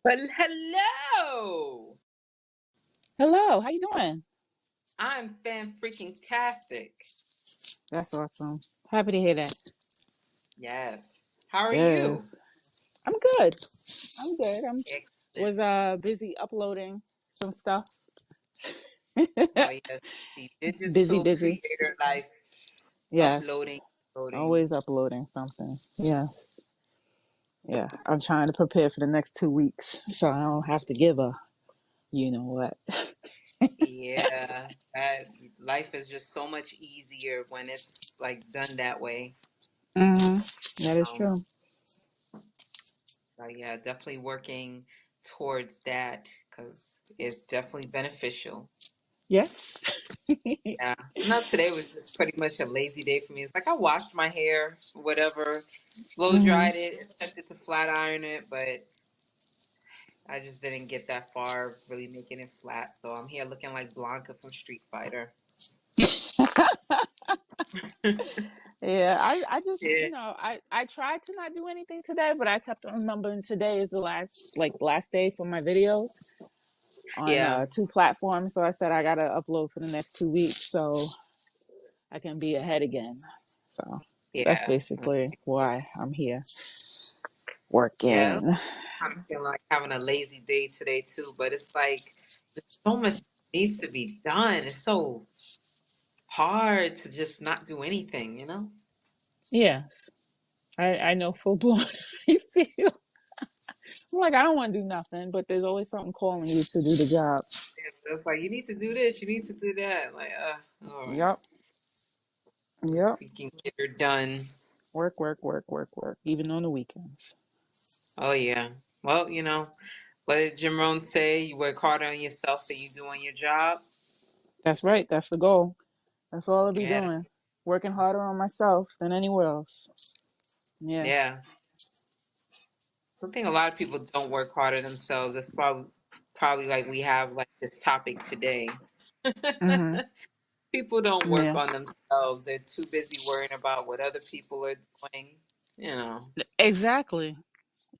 Well, hello. Hello, how you doing? I'm fan freaking tastic. That's awesome. Happy to hear that. Yes. How are you? Yes, I'm good. I'm good. I'm Excellent. was busy uploading some stuff. Oh yes, the busy, digital busy. creator life, Yes, uploading, uploading. always uploading something. Yeah, yeah. I'm trying to prepare for the next 2 weeks, so I don't have to give a you know what. Yeah, that life is just so much easier when it's like done that way. That is Um, true. so yeah, definitely working towards that because it's definitely beneficial. Yes. Yeah. No, today was just pretty much a lazy day for me. It's like I washed my hair, whatever, blow hmm dried it, attempted to flat iron it, but I just didn't get that far really making it flat. So I'm here looking like Blanca from Street Fighter. Yeah, I just Yeah. I tried to not do anything today, but I kept on remembering today is the last day for my videos on Yeah. 2 platforms. So I said I gotta upload for the next 2 weeks so I can be ahead again. So that's Yeah. basically why I'm here Yeah. working. I'm feeling like having a lazy day today too, but it's like there's so much needs to be done. It's so hard to just not do anything, you know? Yeah, I know full blown you feel. I'm like I don't want to do nothing, but there's always something calling you to do the job. It's like you need to do this, you need to do that. Like, all right. Yep, yep. We can get her done. Work, work, work, work, work. Even on the weekends. Oh yeah. Well, what did Jim Rohn say? You work harder on yourself than you do on your job. That's right. That's the goal. That's all I'll be Yeah, doing. Working harder on myself than anywhere else. Yeah. yeah. I think a lot of people don't work harder themselves. It's probably like we have like this topic today. hmm People don't work Yeah. on themselves. They're too busy worrying about what other people are doing. You know. Exactly.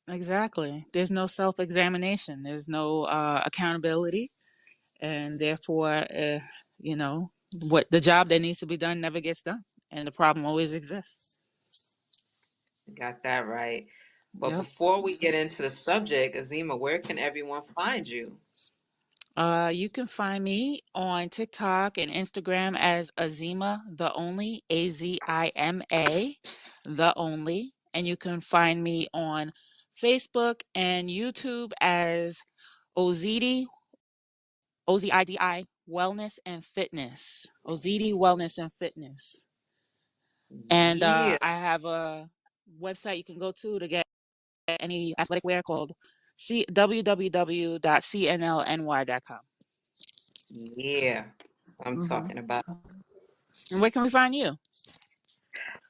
Exactly. There's no self examination, there's no accountability. And therefore, you know, what the job that needs to be done never gets done. And the problem always exists. Got that right. But Yep. before we get into the subject, Azima, where can everyone find you? You can find me on TikTok and Instagram as Azima the Only, Azima the Only, and you can find me on Facebook and YouTube as Ozidi Ozidi Wellness and Fitness, Ozidi Wellness and Fitness, and Yeah. I have a website you can go to get any athletic wear called www.cnlny.com. Yeah. That's what I'm Mm-hmm. talking about. And where can we find you?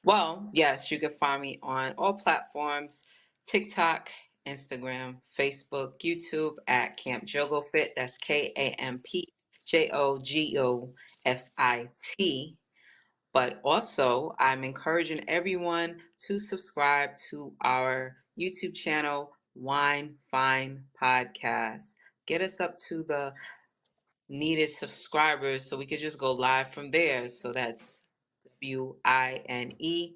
Well, yes, you can find me on all platforms: TikTok, Instagram, Facebook, YouTube at Camp Jogo Fit. That's KampJogofit. But also, I'm encouraging everyone to subscribe to our YouTube channel, Wine Fine Podcast. Get us up to the needed subscribers so we could just go live from there. So that's WINEFINE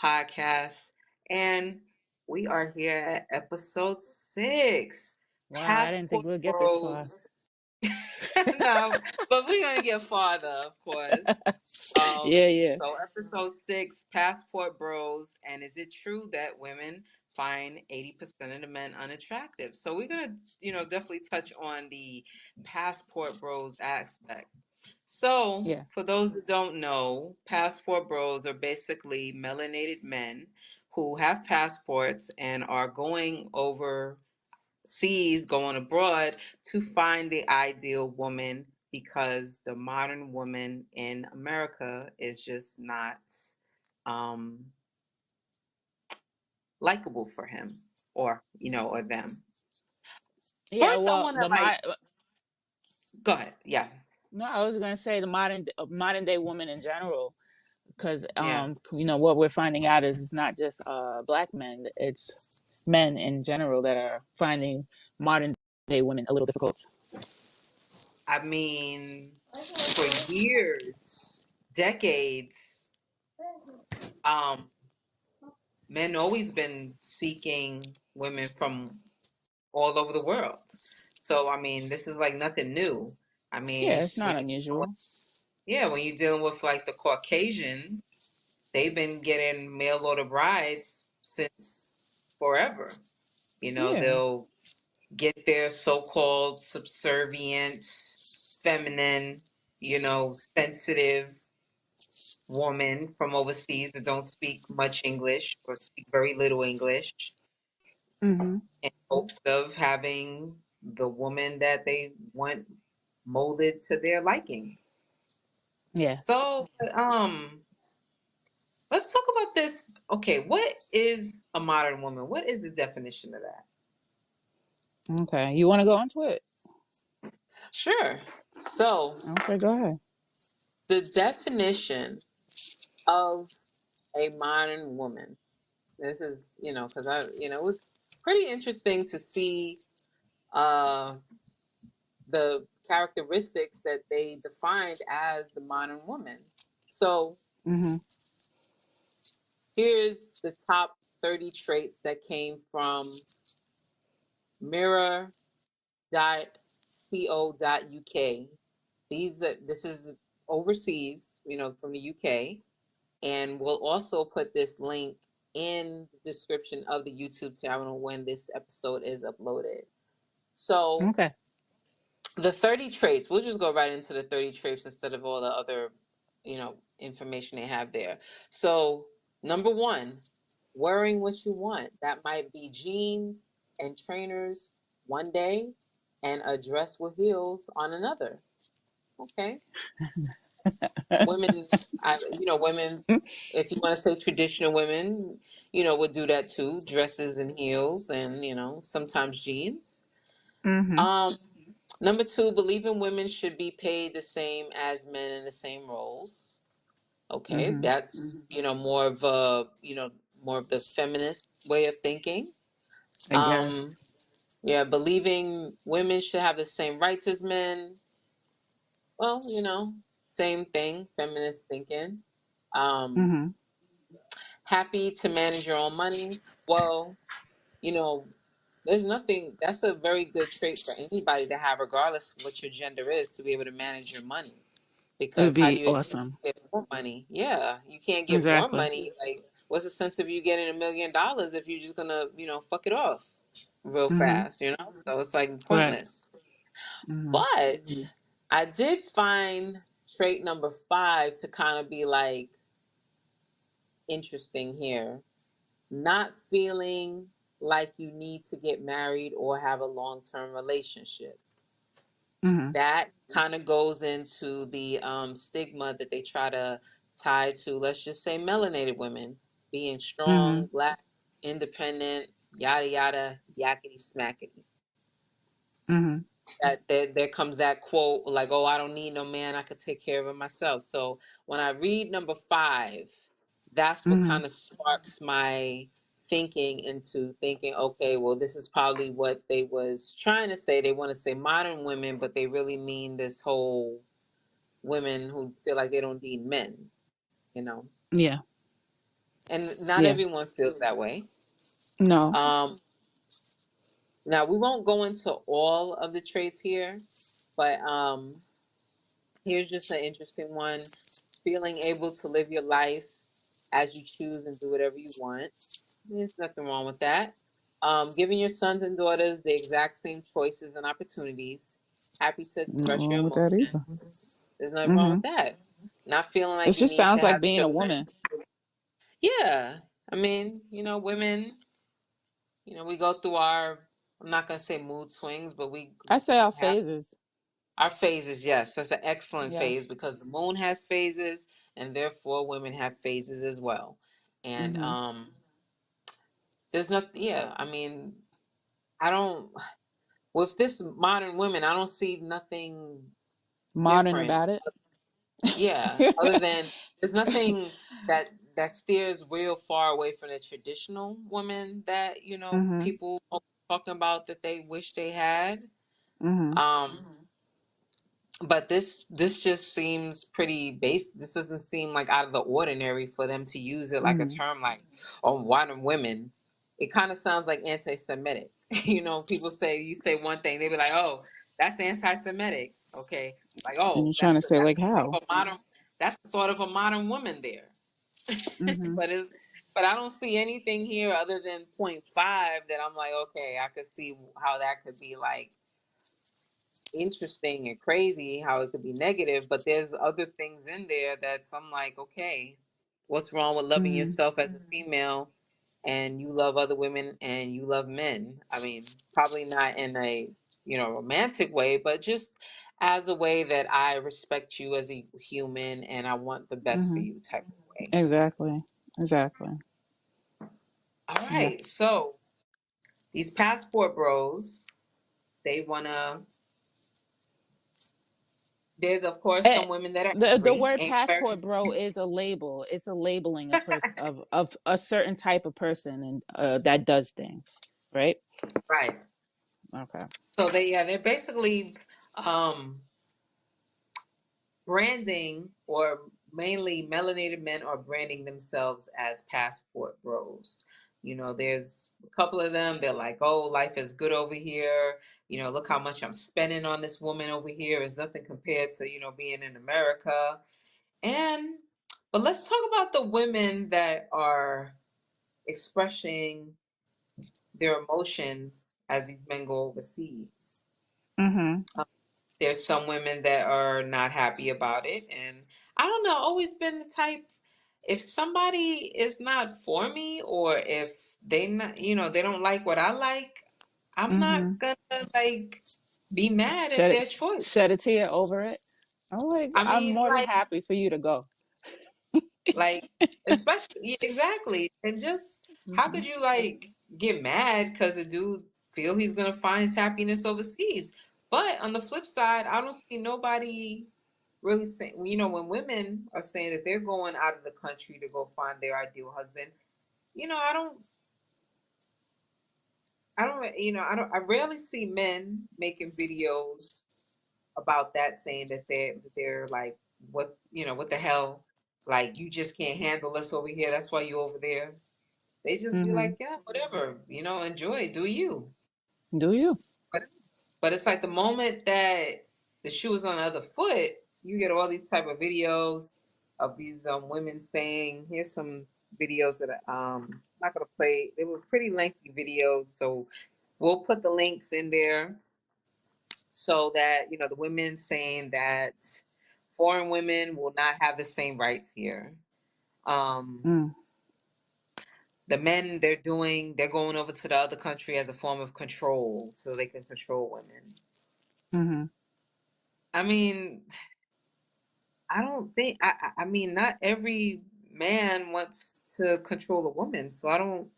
podcast. And we are here at episode 6, Wow, I didn't think Passport we'll get this far. Bros. No, but we're going to get farther, of course. Yeah, yeah. So episode 6, Passport Bros, and is it true that women find 80% of the men unattractive? So we're gonna, definitely touch on the Passport Bros aspect. So Yeah. for those that don't know, Passport Bros are basically melanated men who have passports and are going overseas, going abroad to find the ideal woman because the modern woman in America is just not um, likable for him or them. Yeah, First, I well, want to like go ahead. Yeah. no, I was going to say the modern day woman in general, because Yeah. what we're finding out is it's not just black men, it's men in general that are finding modern day women a little difficult. I mean, for years, decades, um, men always been seeking women from all over the world. So I mean, this is like nothing new. I Yeah, mean, it's not unusual. yeah, when you're dealing with like the Caucasians, they've been getting mail order brides since forever. Yeah. They'll get their so-called subservient, feminine, sensitive woman from overseas that don't speak much English or speak very little English Mm-hmm. in hopes of having the woman that they want molded to their liking. Yeah. So, let's talk about this. Okay, what is a modern woman? What is the definition of that? Okay. You want to go into it? Sure. So, Okay, go ahead. the definition of a modern woman. This is, because it was pretty interesting to see uh, the characteristics that they defined as the modern woman. So Mm-hmm. here's the top 30 traits that came from mirror.co.uk. This is overseas, from the UK, and we'll also put this link in the description of the YouTube channel when this episode is uploaded. So Okay. the 30 traits, we'll just go right into the 30 traits instead of all the other, information they have there. So, number one, wearing what you want. That might be jeans and trainers one day and a dress with heels on another. Okay. Women, women, if you want to say traditional women, would do that too. Dresses and heels and, sometimes jeans. Mm-hmm. Um, Number two, believing women should be paid the same as men in the same roles. Okay, Mm-hmm. that's more of the feminist way of thinking. I guess. Um, yeah, believing women should have the same rights as men. Well, same thing, feminist thinking. Um, Mm-hmm. Happy to manage your own money. Well, you know, there's nothing. That's a very good trait for anybody to have, regardless of what your gender is, to be able to manage your money. It would Because how do be you expect awesome. to get more money? Yeah, you can't get more Exactly. money. Like, what's the sense of you getting $1 million if you're just gonna, fuck it off real Mm-hmm. fast? So it's like Right. pointless. Mm-hmm. But I did find trait number 5 to kind of be like interesting here. Not feeling like you need to get married or have a long-term relationship. Mm-hmm. That kind of goes into the stigma that they try to tie to, let's just say, melanated women being Mm-hmm. strong, black, independent, yada yada, yakety smackety. Mm-hmm. That there comes that quote like, "Oh, I don't need no man; I could take care of it myself." So when I read number 5, that's what Mm-hmm. kind of sparks my thinking into thinking, okay, well, this is probably what they was trying to say. They want to say modern women, but they really mean this whole women who feel like they don't need men, you know. Yeah. And not Yeah. everyone feels that way. No. Um, Now we won't go into all of the traits here, but here's just an interesting one. Feeling able to live your life as you choose and do whatever you want. There's nothing wrong with that. Giving your sons and daughters the exact same choices and opportunities. Happy to Not express your wrong with that either. emotions. There's nothing wrong Mm-hmm. with that. Not feeling It like you just need to sounds like have being a children. woman. Yeah. I mean, women, we go through I'm not going to say mood swings, but we I say our have phases. our phases. Yes, that's an excellent Yeah. phase because the moon has phases and therefore women have phases as well. And Mm-hmm. there's nothing, yeah, I mean, I don't, with this modern women, I don't see nothing Modern different. about it. Yeah, other than there's nothing that steers real far away from the traditional woman that, Mhm. people are talking about that they wish they had. Mhm. Um, but this just seems pretty basic. This doesn't seem like out of the ordinary for them to use it like a Mhm. term like, oh, why them women. It kind of sounds like anti-Semitic. People say you say one thing, they be like, oh, that's anti-Semitic. Okay, like, And oh, you're trying to say that's like the thought how? of a modern that's the thought of a modern woman there. Mhm. But I don't see anything here other than point five that I'm like, okay, I could see how that could be like interesting and crazy, how it could be negative, but there's other things in there that's I'm like, okay, what's wrong with loving Mhm. yourself as a female and you love other women and you love men? I mean, probably not in a, romantic way, but just as a way that I respect you as a human and I want the best for Mhm. you type of way. Exactly. Exactly. All Yeah. right, so these passport bros, they wanna. There's of course Eh, some women that are the angry. word Angry passport, American. bro, is a label. It's a labeling of a certain type of person and that does things, right? Right. Okay. So they're basically um, branding, or mainly melanated men are branding themselves as passport bros. There's a couple of them. They're like, "Oh, life is good over here. Look how much I'm spending on this woman over here. Is nothing compared to being in America." And but let's talk about the women that are expressing their emotions as these men go overseas. Mhm. There's some women that are not happy about it, and I don't know, always been the type, if somebody is not for me, or if they not, they don't like what I like, I'm not Mhm. gonna like be mad at Shed their it choice. shed a tear over it. Oh my God. I I'm mean, more than like, happy for you to go. especially, yeah, exactly. And just how Mhm. could you like get mad because a dude feel he's gonna find his happiness overseas? But on the flip side, I don't see nobody really saying, when women are saying that they're going out of the country to go find their ideal husband, I rarely see men making videos about that, saying that they're like, what the hell, like, you just can't handle us over here, that's why you over there. They just be Mhm. like, yeah, whatever, enjoy, do you. Do you? But it's like the moment that the shoe is on the other foot, you get all these type of videos of these women saying, here's some videos that I'm not gonna play. They were pretty lengthy videos, so we'll put the links in there so that the women saying that foreign women will not have the same rights here. Um, Mm. the men, they're going over to the other country as a form of control so they can control women. Mhm. I mean, I don't think I mean, not every man wants to control a woman, so I don't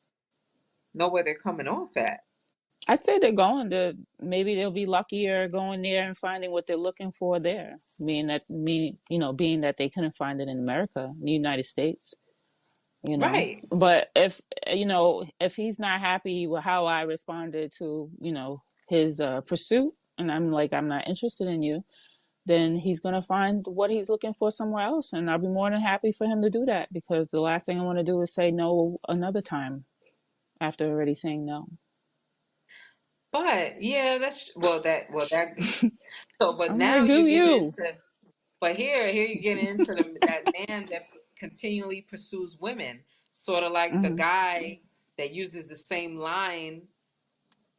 know where they're coming off at. I'd say they're going to maybe they'll be luckier going there and finding what they're looking for there. Being that they couldn't find it in America, in the United States. Right. But if he's not happy with how I responded to his pursuit, and I'm like, I'm not interested in you, then he's going to find what he's looking for somewhere else, and I'll be more than happy for him to do that, because the last thing I want to do is say no another time after already saying no. But yeah, that's well that so but I'm now like, do you're getting you? into, but here you're getting into that man that continually pursues women, sort of like the Hmm. guy that uses the same line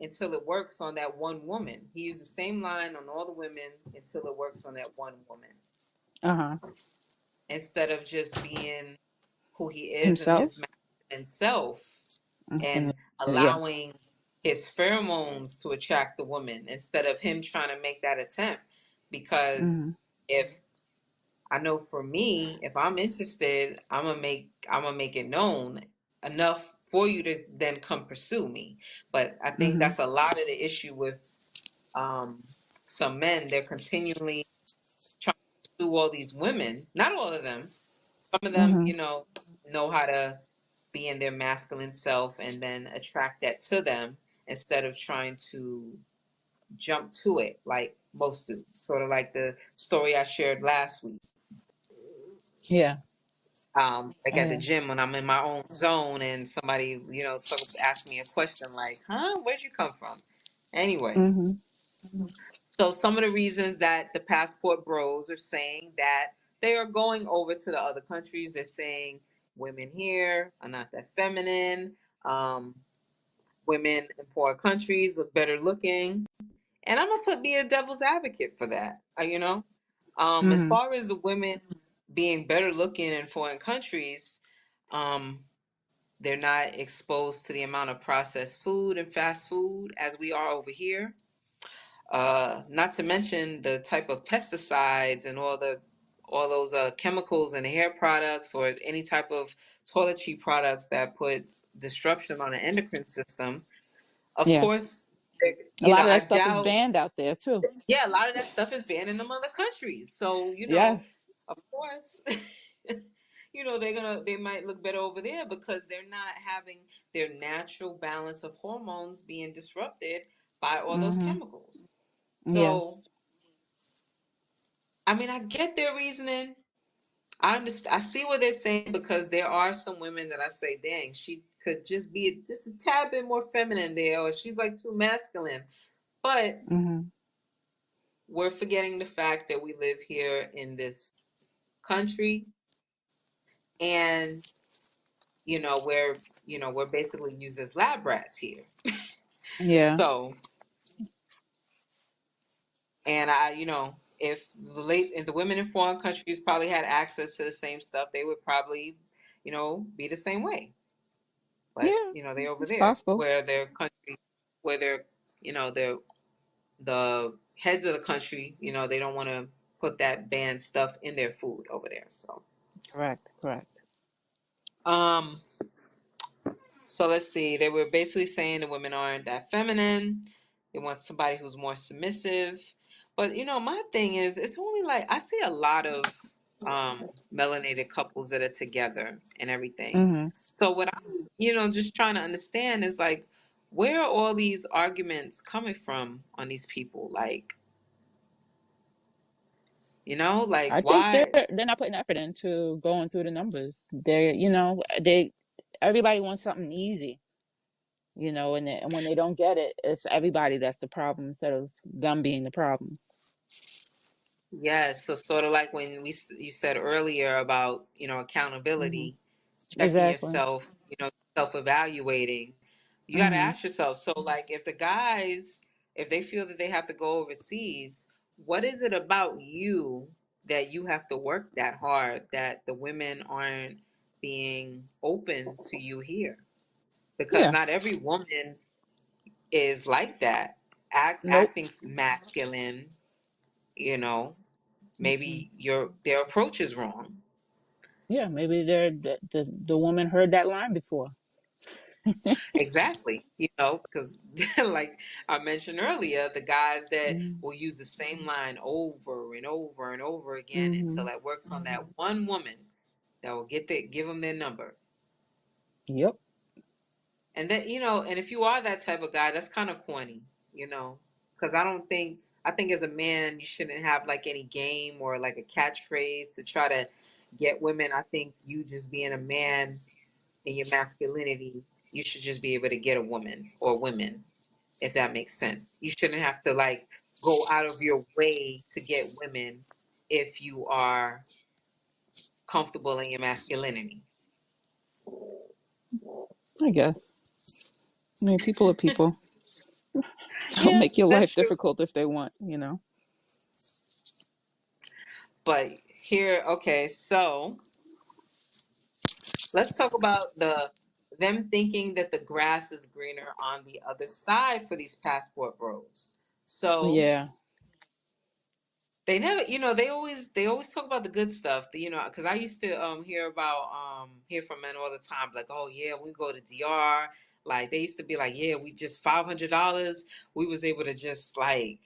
until it works on that one woman. He uses the same line on all the women until it works on that one woman, Uh-huh. instead of just being who he is in his Himself. masculine self And and yes. allowing his pheromones to attract the woman instead of him trying to make that attempt. Hmm. Because if I know, for me, if I'm interested, I'm gonna make it known enough for you to then come pursue me. But I think Hmm. that's a lot of the issue with um, some men. They're continually trying pursue all these women. Not all of them. Some of them, Mhm. know how to be in their masculine self and then attract that to them instead of trying to jump to it like most do. Sort of like the story I shared last week. Yeah. Like Oh at the yeah. gym when I'm in my own zone and somebody, ask me a question like, huh, where'd you come from? Anyway, Mhm. so some of the reasons that the passport bros are saying that they are going over to the other countries, they're saying women here are not that feminine. Um, Women in foreign countries look better looking. And I'm gonna be a devil's advocate for that. As Mhm. far as the women being better looking in foreign countries, um, they're not exposed to the amount of processed food and fast food as we are over here. Not to mention the type of pesticides and all those chemicals in the hair products or any type of toiletry products that put disruption on the endocrine system. Of Yeah. course, A lot of that I stuff is doubt. banned out there too. Yeah, a lot of that stuff is banned in them other countries. So, Yes. of course, they might look better over there because they're not having their natural balance of hormones being disrupted by all those Mhm. chemicals. So, Yes. I mean, I get their reasoning. I understand. I see what they're saying because there are some women that I say, dang, she could just be just a tad bit more feminine there, or she's like too masculine. But Mhm. we're forgetting the fact that we live here in this country, and we're basically used as lab rats here. Yeah. So, and if the women in foreign countries probably had access to the same stuff, they would probably, be the same way. But Yeah. they over It's there possible. where their country, where they're the heads of the country, they don't want to put that banned stuff in their food over there. So, Correct. Correct. um, So let's see. They were basically saying the women aren't that feminine. They want somebody who's more submissive. But my thing is, it's only like I see a lot of melanated couples that are together and everything. Mhm. So what I'm, just trying to understand is like, where are all these arguments coming from on these people? Like, like I think why? they're not putting effort into going through the numbers. They everybody wants something easy, and when they don't get it, it's everybody that's the problem instead of them being the problem. Yeah, so sort of like when you said earlier about Mhm. accountability, checking Exactly. yourself, self-evaluating. You got to Mhm. ask yourself. So, like, if the guys, if they feel that they have to go overseas, what is it about you that you have to work that hard that the women aren't being open to you here? Because Yeah. not every woman is like that, Nope. acting masculine. You know, Mm-mm. maybe their approach is wrong. Yeah, maybe the woman heard that line before. Exactly. Because like I mentioned earlier, the guys that Mhm. will use the same line over and over and over again until Mhm. it works on that one woman that will give them their number. Yep. And then, and if you are that type of guy, that's kind of corny, because I think as a man, you shouldn't have like any game or like a catchphrase to try to get women. I think you just being a man in your masculinity, you should just be able to get a woman or women, if that makes sense. You shouldn't have to like go out of your way to get women if you are comfortable in your masculinity. I guess. I mean, people are people. They'll Yeah, make your that's life true. difficult if they want. But here, okay, so let's talk about them thinking that the grass is greener on the other side for these passport bros. So Yeah. they never, they always talk about the good stuff. Because I used to hear from men all the time, like, oh yeah, we go to DR. Like they used to be like, yeah, we just $500. We was able to just like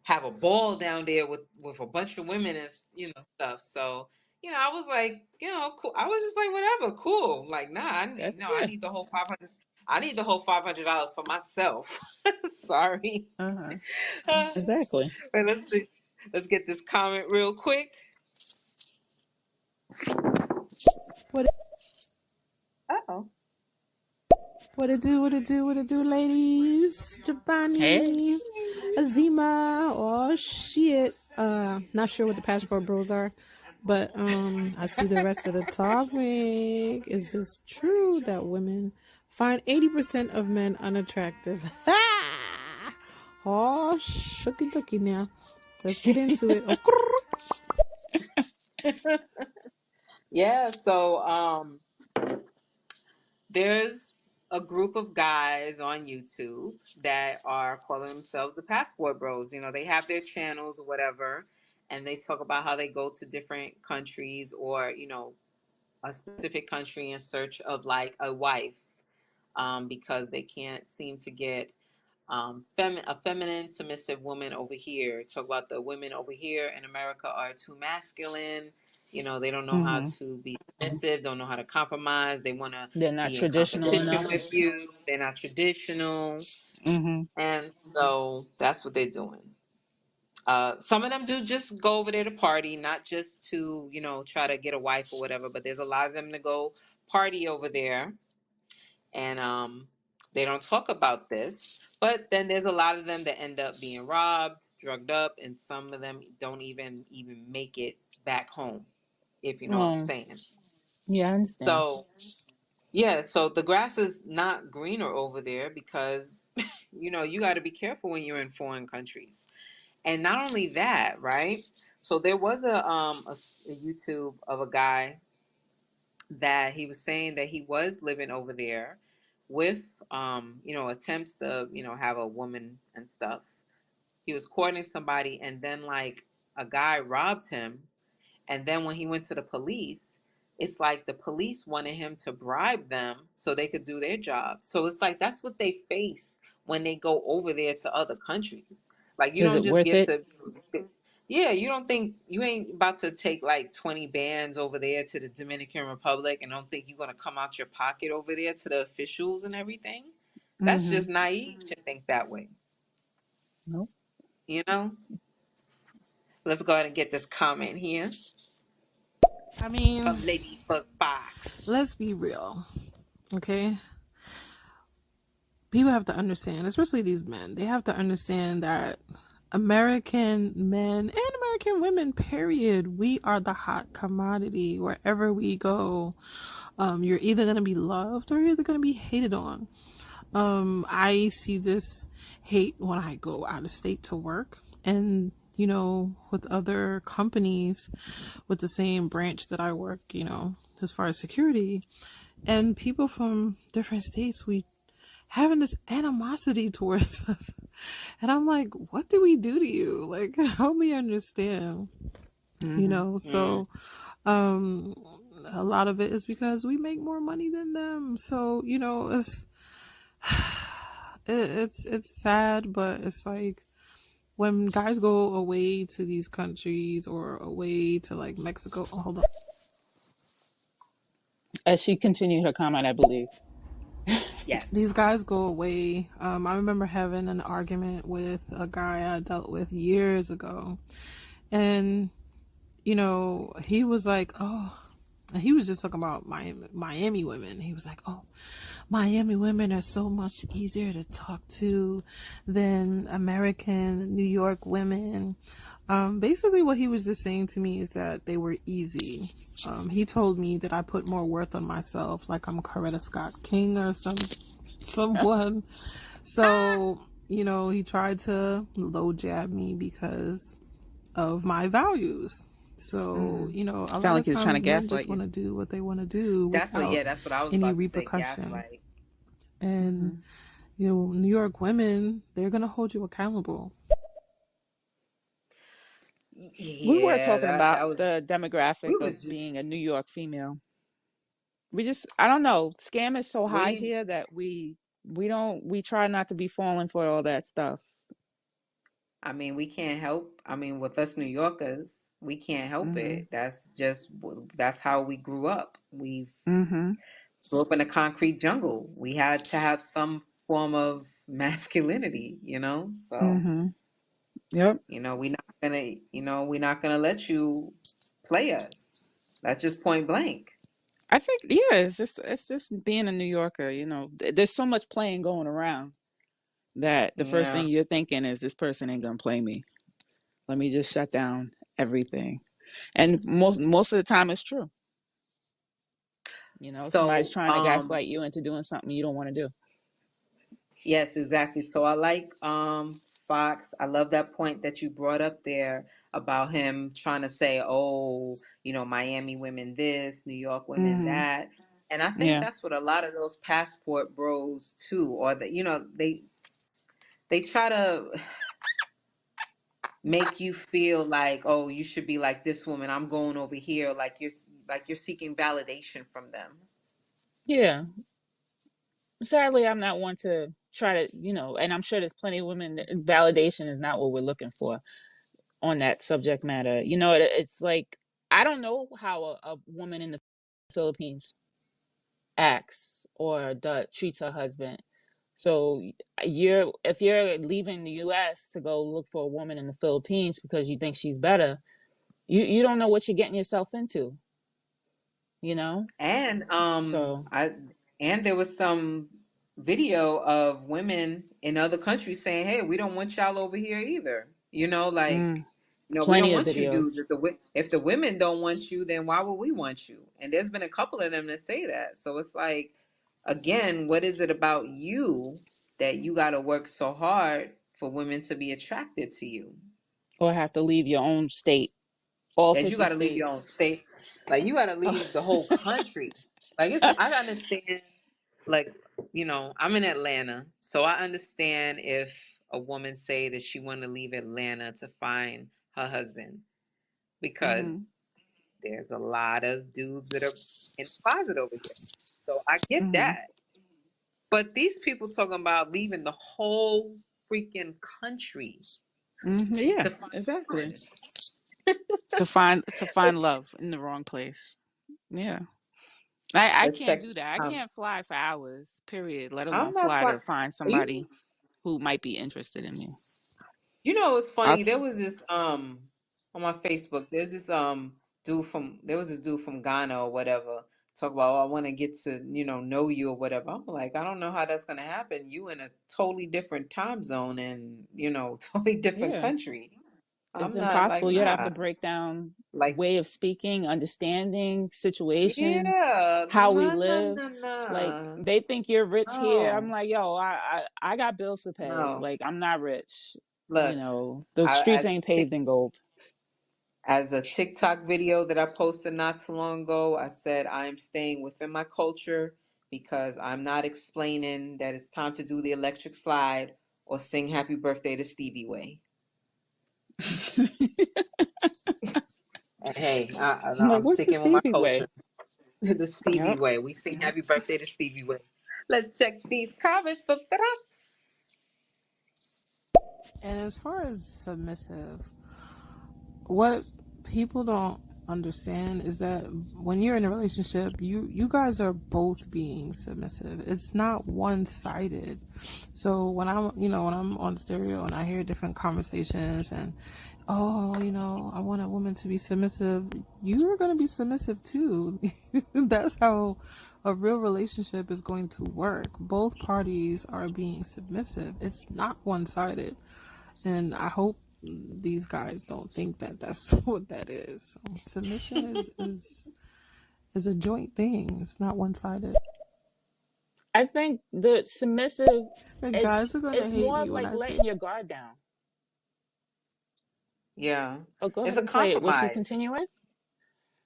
have a ball down there with a bunch of women and stuff. So I was like, cool. I was just like, whatever, cool. Like, nah, That's I yeah. need the whole 500. I need the whole $500 for myself. Sorry. Uh-huh. Uh, Exactly. but let's get this comment real quick. What Uh-oh. what it do? What it do? What it do, ladies? Hey. Jovani, Azima. Oh shit. Not sure what the passport bros are, but I see the rest of the topic. Is this true that women find 80% of men unattractive? Oh, shooky dooky now. Let's get into it. Oh, Yeah, so there's a group of guys on YouTube that are calling themselves the Passport Bros. They have their channels or whatever, and they talk about how they go to different countries or, a specific country in search of like a wife, because they can't seem to get a feminine, submissive woman over here. Talk about the women over here in America are too masculine. They don't know how Mm-hmm. to be submissive, don't know how to compromise. They want to They're not be in traditional competition enough. with you. They're not traditional. Mm-hmm. And so that's what they're doing. Some of them do just go over there to party, not just to, try to get a wife or whatever, but there's a lot of them to go party over there, and they don't talk about this. But then there's a lot of them that end up being robbed, drugged up, and some of them don't even make it back home, if you know what I'm Oh, saying. yeah, I understand. So yeah, so the grass is not greener over there because you got to be careful when you're in foreign countries. And not only that, right? So there was a YouTube of a guy that he was saying that he was living over there with attempts to have a woman and stuff. He was courting somebody, and then like a guy robbed him, and then when he went to the police, it's like the police wanted him to bribe them so they could do their job. So it's like that's what they face when they go over there to other countries. Like you Is don't it just worth get it? to, yeah, you don't think you ain't about to take like 20 bands over there to the Dominican Republic and don't think you're going to come out your pocket over there to the officials and everything. That's Mm-hmm. just naive to think that way, Nope. you know? Let's go ahead and get this comment here I mean, from Lady Bug Fox. let's be real, okay? People have to understand, especially these men, they have to understand that American men and American women, period, we are the hot commodity wherever we go. You're either going to be loved or you're either going to be hated on. I see this hate when I go out of state to work and, with other companies with the same branch that I work, as far as security, and people from different states, we having this animosity towards us. And I'm like, what did we do to you? Like, help me understand, Mm-hmm. So, um, a lot of it is because we make more money than them. So, it's sad, but it's like when guys go away to these countries or away to like Mexico. Oh, hold on. As she continued her comment, I believe. These Yes. guys go away. I remember having an argument with a guy I dealt with years ago, and he was like, "Oh," he was just talking about Miami women. He was like, "Oh, Miami women are so much easier to talk to than American New York women." Basically, what he was just saying to me is that they were easy. He told me that I put more worth on myself, like I'm Coretta Scott King or someone. So, he tried to low jab me because of my values. So, Mm-hmm. a Sound lot like of he was trying to times men gaslight just you. want to do what they want to do without That's what I was any about to say. repercussion. Gaslight. And, Mm-hmm. New York women, they're going to hold you accountable. We were Yeah, talking that about that was the demographic we was of just being a New York female. I don't know. Scam is so high we here that we try not to be falling for all that stuff. I mean, we can't help. I mean, with us New Yorkers, we can't help Mhm. it. That's how we grew up. We Mhm. grew up in a concrete jungle. We had to have some form of masculinity, So, Mhm. Yep. we're not gonna let you play us. That's just point blank. I think yeah, it's just being a New Yorker, there's so much playing going around that the first Yeah. thing you're thinking is this person ain't going to play me. Let me just shut down everything. And most of the time it's true. Somebody's So, trying to gaslight you into doing something you don't want to do. yes, exactly. So I like Fox. I love that point that you brought up there about him trying to say, "Oh, Miami women this, New York women Mhm. that." And I think Yeah. that's what a lot of those passport bros too, or that they try to make you feel like, "Oh, you should be like this woman. I'm going over here," like you're seeking validation from them. Yeah. Sadly, I'm not one to try to, and I'm sure there's plenty of women that validation is not what we're looking for on that subject matter. It's like I don't know how a woman in the Philippines acts or treats her husband. So if you're leaving the US to go look for a woman in the Philippines because you think she's better, you don't know what you're getting yourself into, you know? And So there was some video of women in other countries saying, "Hey, we don't want y'all over here either." mm, We don't plenty of want you dudes. videos. If the women don't want you, then why would we want you? And there's been a couple of them that say that. So it's like, again, what is it about you that you got to work so hard for women to be attracted to you? Or have to leave your own state, all That you 50 got to leave your own states. state, like you got to Oh. leave the whole country. Like I understand, like I'm in Atlanta, so I understand if a woman say that she want to leave Atlanta to find her husband Mhm. because there's a lot of dudes that are in the closet over here. So I get Mhm. that, but these people talking about leaving the whole freaking country Mhm. Yeah, to find exactly. one. To find love in the wrong place. Yeah. I Let's can't check. do that. I Um, can't fly for hours, period, let alone I'm not fly fine. to find You somebody who might be interested in me. It's I'll, funny. There was this on my Facebook. There was this dude from Ghana or whatever. Talk about, "Oh, I want to get to know you or whatever." I'm like, I don't know how that's gonna happen. You in a totally different time zone and totally different yeah. country. It's I'm not like, impossible. You'd have nah. to break down Like, way of speaking, understanding situations, yeah, how we no, no, live. no, Like no, they think you're rich here. I'm no, like, yo, I got bills to pay. no. Like I'm not rich. Look, The I, streets as ain't a tick paved in gold. as a TikTok video that I posted not too long ago, I said I am staying within my culture because I'm not explaining that it's time to do the electric slide or sing happy birthday to Stevie Way. And hey, I'm like, I'm what's the sticking with my Stevie culture. way? The Stevie Yep. Way. We sing happy birthday to Stevie Way. Let's check these comments for thoughts. And as far as submissive, what people don't understand is that when you're in a relationship, you guys are both being submissive. It's not one-sided. So when I'm on stereo and I hear different conversations and, oh, I want a woman to be submissive, you're going to be submissive too. That's how a real relationship is going to work. Both parties are being submissive. It's not one-sided. And I hope these guys don't think that that's what that is. So submission is a joint thing. It's not one sided. I think the submissive The is guys are gonna it's hate more me of when like I say, letting your guard down. Yeah. Oh, go It's ahead a and play it. Was she compromise. continuing?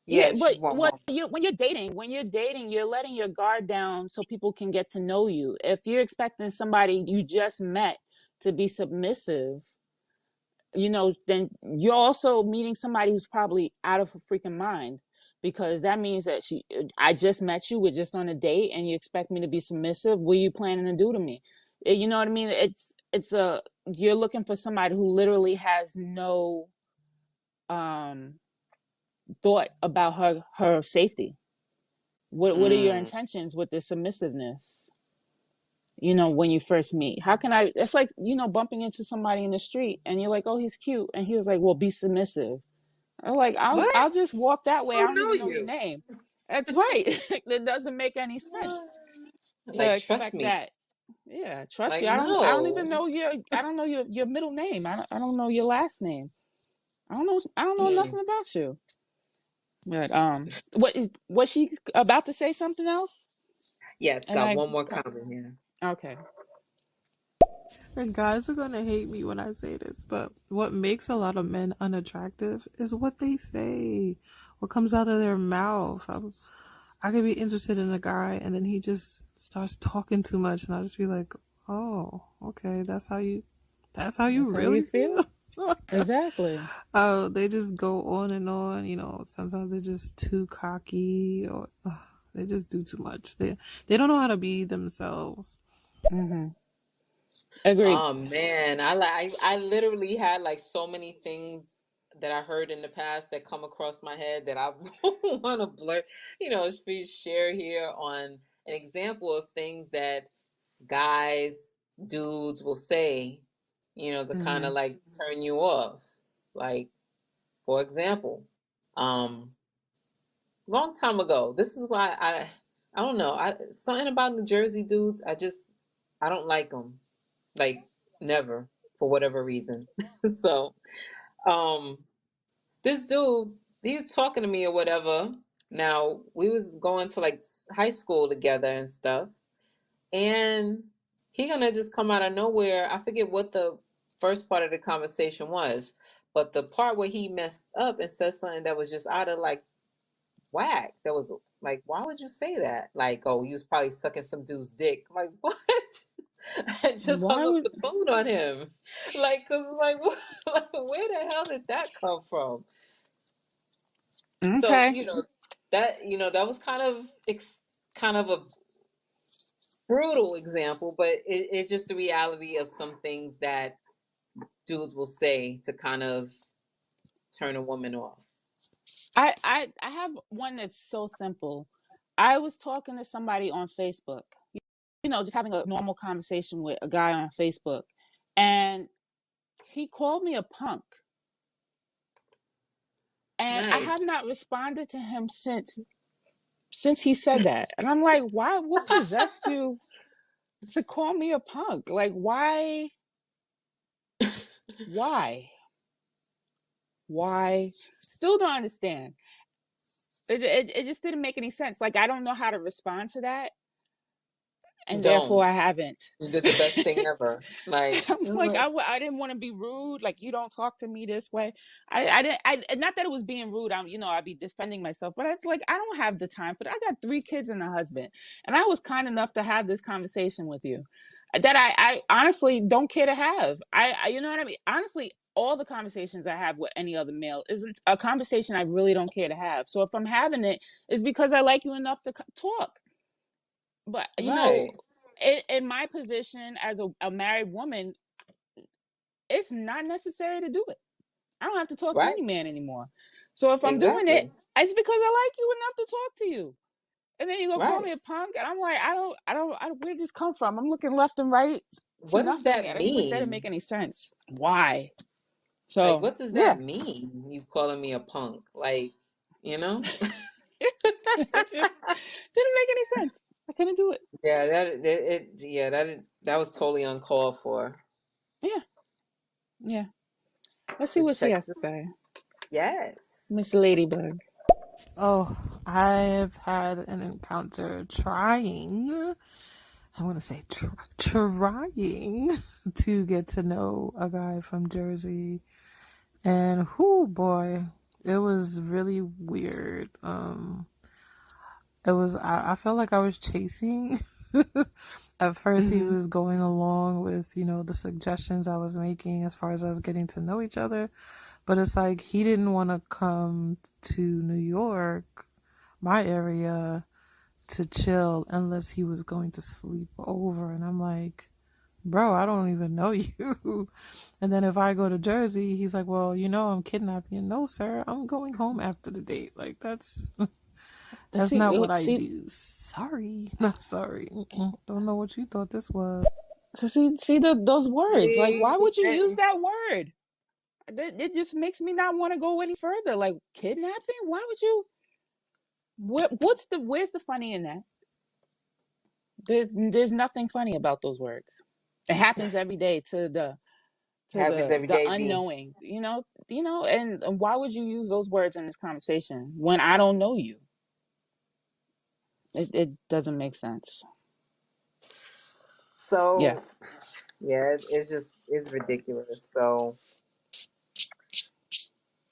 Yeah, Yeah, she but want what more. you when you're dating, you're letting your guard down so people can get to know you. If you're expecting somebody you just met to be submissive, then you're also meeting somebody who's probably out of her freaking mind because that means that I just met you, we're just on a date, and you expect me to be submissive. What are you planning to do to me? You know what I mean? you're looking for somebody who literally has no um thought about her safety. What are your Mm. intentions with the submissiveness? When you first meet, how can I? It's like bumping into somebody in the street, and you're like, "Oh, he's cute," and he was like, "Well, be submissive." I'm like, What? I'll just walk that I way. I don't don't know even know your you. name. That's right. That doesn't make any sense to Like, trust expect me. that. Yeah, trust you. Like, I don't no. even know your middle name. I don't know your last name. I don't know Mm. nothing about you. But what was she about to say something else? Yes, And got I one more comment here. okay. And guys are gonna hate me when I say this, but what makes a lot of men unattractive is what they say, what comes out of their mouth. I could be interested in a guy, and then he just starts talking too much, and I'll just be like, "Oh, okay, that's how you That's how you really feel? feel." Exactly. Oh, they just go on and on. Sometimes they're just too cocky, or they just do too much. They don't know how to be themselves. Mm-hmm. Agreed. Oh man, I literally had like so many things that I heard in the past that come across my head that I want to blur, share here on an example of things that guys, dudes will say, to kind Mm-hmm. of like turn you off. Like, for example, um, long time ago. This is why I don't know. Something about New Jersey dudes. I don't like them. Like, never, for whatever reason. So, um, this dude, he was talking to me or whatever. Now we was going to like high school together and stuff, and he gonna just come out of nowhere. I forget what the first part of the conversation was, but the part where he messed up and said something that was just out of like whack. That was like, why would you say that? Like, oh, you was probably sucking some dude's dick. I'm like, what? I just hung Why up would the phone on him. Like, cause like, like, where the hell did that come from? So, okay. that was kind of a brutal example, but it's just the reality of some things that dudes will say to kind of turn a woman off. I have one that's so simple. I was talking to somebody on Facebook, just having a normal conversation with a guy on Facebook, and he called me a punk. And I have Nice. not responded to him since he said that. And I'm like, why? What possessed you to call me a punk? Like, why? Why? Why? Still don't understand. It just didn't make any sense. Like, I don't know how to respond to that, and therefore Don't. I haven't. You did the best thing ever. Like, I'm like, I didn't want to be rude. Like, you don't talk to me this way. I didn't. Not that it was being rude. I'd be defending myself, but it's like I don't have the time for that. I got 3 kids and a husband, and I was kind enough to have this conversation with you, that I honestly don't care to have. You know what I mean? Honestly, all the conversations I have with any other male isn't a conversation I really don't care to have. So if I'm having it, it's because I like you enough to talk. But right, in my position as a married woman, it's not necessary to do it. I don't have to talk to right, any man anymore. So if I'm doing it, exactly, it's because I like you enough to talk to you. And then you go call right. me a punk, and I'm like, where did this come from? I'm looking left and right to What does nothing. that That didn't make mean? any sense. Why? Like, So what does yeah, that mean? You calling me a punk? Like, you know? it just didn't make any sense. I couldn't do it. Yeah, that was totally uncalled for. Yeah, yeah. Let's see what Just she check. has to say, Yes. Miss Ladybug. Oh, I've had an encounter trying. I want to say trying to get to know a guy from Jersey, and whoo boy, it was really weird. I felt like I was chasing. At first, he Mm-hmm. was going along with the suggestions I was making as far as us getting to know each other, but it's like he didn't want to come to New York, my area, to chill unless he was going to sleep over, and I'm like, bro, I don't even know you. And then if I go to Jersey, he's like, well, I'm kidnapping you. No, sir, I'm going home after the date. Like, that's not what I See, do. Sorry. Not sorry. Don't know what you thought this was. so see those words. Like, See, why would you use that word? It just makes me not want to go any further. Like kidnapping? Why would you? Where's the funny in that? There's nothing funny about those words. It happens every day to happens every the day, B. unknowing. And why would you use those words in this conversation when I don't know you? It doesn't make sense. Yeah. So yeah, it's ridiculous. So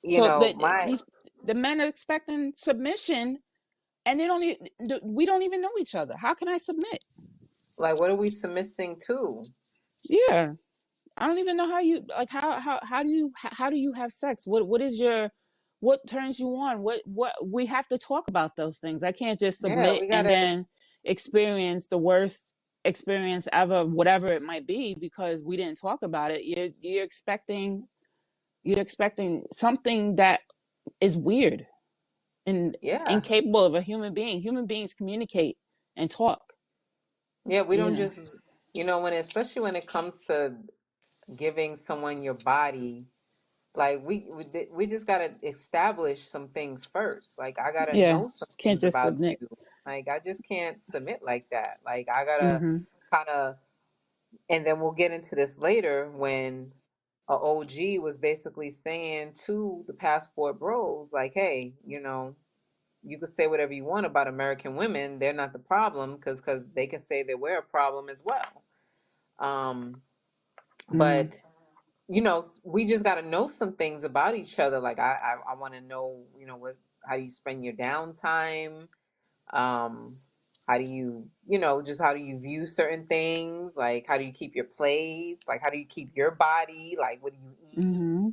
So my the men are expecting submission, and we don't even know each other. How can I submit? like, what are we submitting to? Yeah. I don't even know how you like how do you have sex? What turns you on? What we have to talk about those things. I can't just Yeah, submit we and gotta. then experience the worst experience ever, whatever it might be, because we didn't talk about it. You're expecting something that is weird and Yeah, incapable of a human being. Human beings communicate and talk. yeah. We You don't know. just, especially when it comes to giving someone your body. Like we just gotta establish some things first. Like I gotta Yeah. know some Can't things just about submit. you. Like I just can't submit like that. Like I gotta Mm-hmm. kind of, and then we'll get into this later when a OG was basically saying to the passport bros, like, hey, you could say whatever you want about American women. They're not the problem because they can say that we're a problem as well. Um, Mm-hmm. but we just got to know some things about each other. Like I want to know, how do you spend your downtime? Um, how do you, just how do you view certain things? Like how do you keep your plays? Like how do you keep your body? Like what do you eat? Mm-hmm.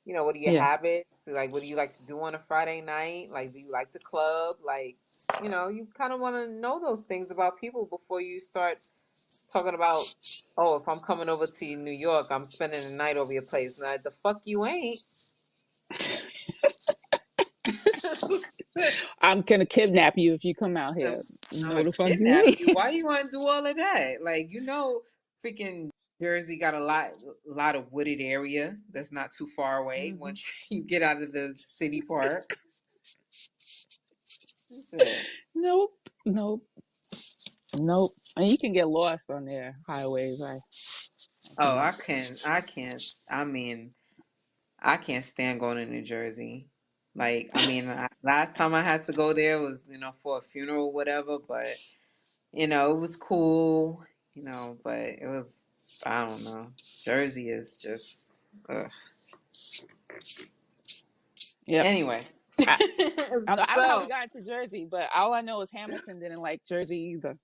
You what are your Yeah. habits? Like what do you like to do on a Friday night? Like do you like to club? Like, you kind of want to know those things about people before you start talking about, oh, if I'm coming over to New York, I'm spending the night over your place. Now, the fuck you ain't. I'm gonna kidnap you if you come out here. I'm No, gonna the fuck you kidnap you. ain't. Why you want to do all of that? Like, freaking Jersey got a lot of wooded area that's not too far away Mm-hmm. once you get out of the city part. Shit. Nope, nope, nope. And you can get lost on their highways. I Oh, can't. I mean, I can't stand going to New Jersey. Like, I mean, last time I had to go there was, for a funeral or whatever, but it was cool, but it was, I don't know. Jersey is just, ugh. Yep. Anyway. I, I don't know how we So, got into Jersey, but all I know is Hamilton didn't like Jersey either.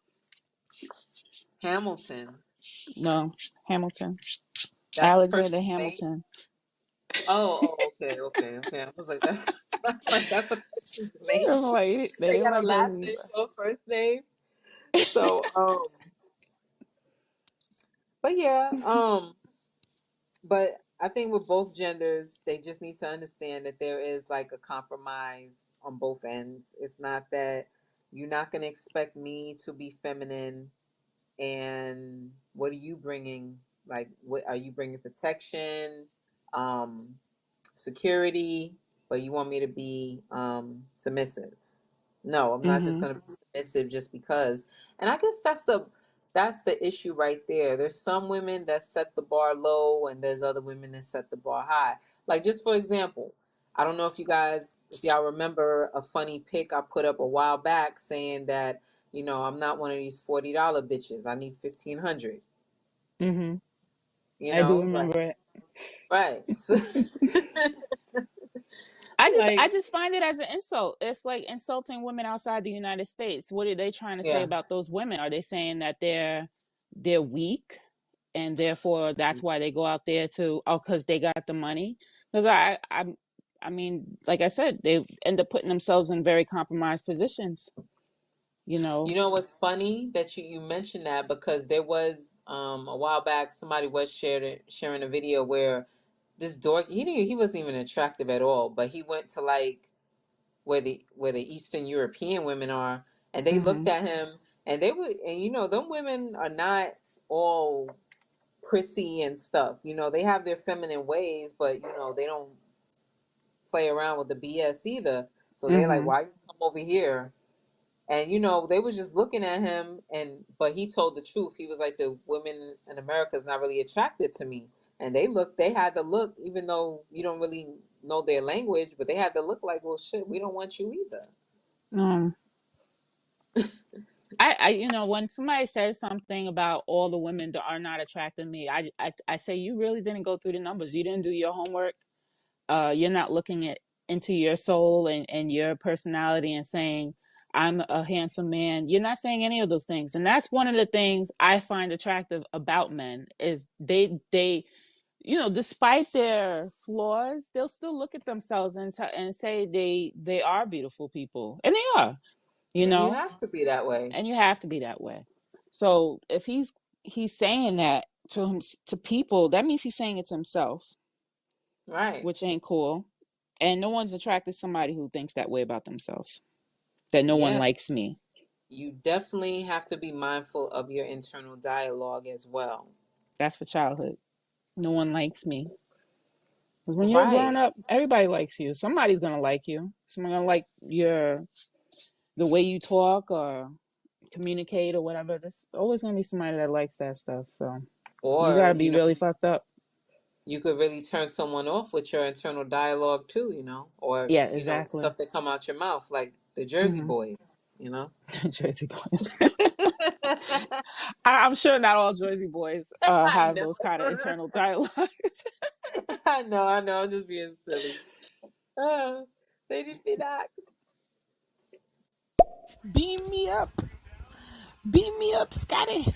Hamilton. No, Hamilton. That's the Alexander person's name? Hamilton. Okay, okay, okay. I was like, that's like, that's a person's name. I'm like, they They didn't got a like last Jersey name either. for a first name. So, but yeah, but I think with both genders, they just need to understand that there is like a compromise on both ends. It's not that you're not going to expect me to be feminine, and what are you bringing? Like, what are you bringing? Protection, um, security, but you want me to be submissive. No, I'm not just Mm-hmm. going to be submissive just because. And I guess that's the issue right there. There's some women that set the bar low, and there's other women that set the bar high. Like, just for example, I don't know if y'all remember a funny pic I put up a while back saying that, I'm not one of these $40 bitches. I need 1,500. Mm-hmm. I do It's like, remember it. right. So, I like, just find it as an insult. It's like insulting women outside the United States. What are they trying to say yeah. about those women? Are they saying that they're weak and therefore that's why they go out there to because they got the money? Because I mean, like I said, they end up putting themselves in very compromised positions. You know. You know what's funny that you mentioned that, because there was A while back, somebody was sharing a video where this dork, he wasn't even attractive at all, but he went to like where the Eastern European women are, and they looked Mhm. at him, and they would, and them women are not all prissy and stuff. They have their feminine ways, but they don't play around with the BS either. So they're like, Mhm. why you come over here? And they was just looking at him, but he told the truth. He was like, the women in America is not really attracted to me. And they had to look, even though you don't really know their language, but they had to look like, well, shit, we don't want you either. Um, when somebody says something about all the women that are not attracting me, I say you really didn't go through the numbers. You didn't do your homework. You're not looking into your soul and your personality and saying I'm a handsome man. You're not saying any of those things, and that's one of the things I find attractive about men is they despite their flaws, they'll still look at themselves and say they are beautiful people, and they are, you And you know, have to be that way. and you have to be that way. So if he's saying that to him to people, that means he's saying it to himself, Right. which ain't cool. And no one's attracted to somebody who thinks that way about themselves. That no one Yeah. likes me. You definitely have to be mindful of your internal dialogue as well. That's for childhood. No one likes me. Because when you're grown Right. up, everybody likes you. Somebody's gonna like you. Someone's gonna like the way you talk or communicate or whatever. There's always gonna be somebody that likes that stuff. So you Or, gotta be really fucked up. you could really turn someone off with your internal dialogue too. Or, Yeah, exactly. stuff that come out your mouth, like the Jersey Mm-hmm. Boys. Jersey boys. I'm sure not all Jersey boys I have know. those kind of internal dialogues. I know, I'm just being silly. Uh, they didn't be that. Beam me up. Beam me up, Scotty.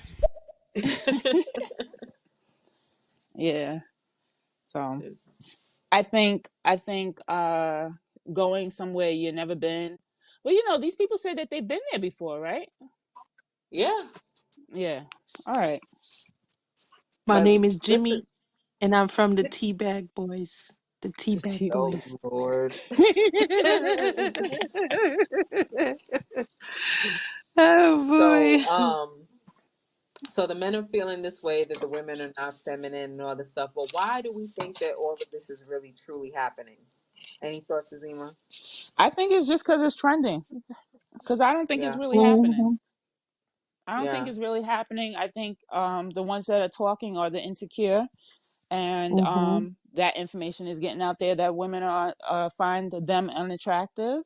Yeah. So I think going somewhere you've never been. Well, these people say that they've been there before, right? Yeah, Yeah. All right. My but name is listen. Jimmy, and I'm from the Teabag Boys. The The Teabag tea. Oh Boys. Lord. Oh So, boy. so the men are feeling this way that the women are not feminine and all this stuff. But why do we think that all of this is really truly happening? Any thoughts, Azima? I think it's just because it's trending. Because I don't think it's Yeah, really happening. Mhm. I don't think yeah. it's really happening. I think the ones that are talking are the insecure, and Mhm. that information is getting out there that women are find them unattractive,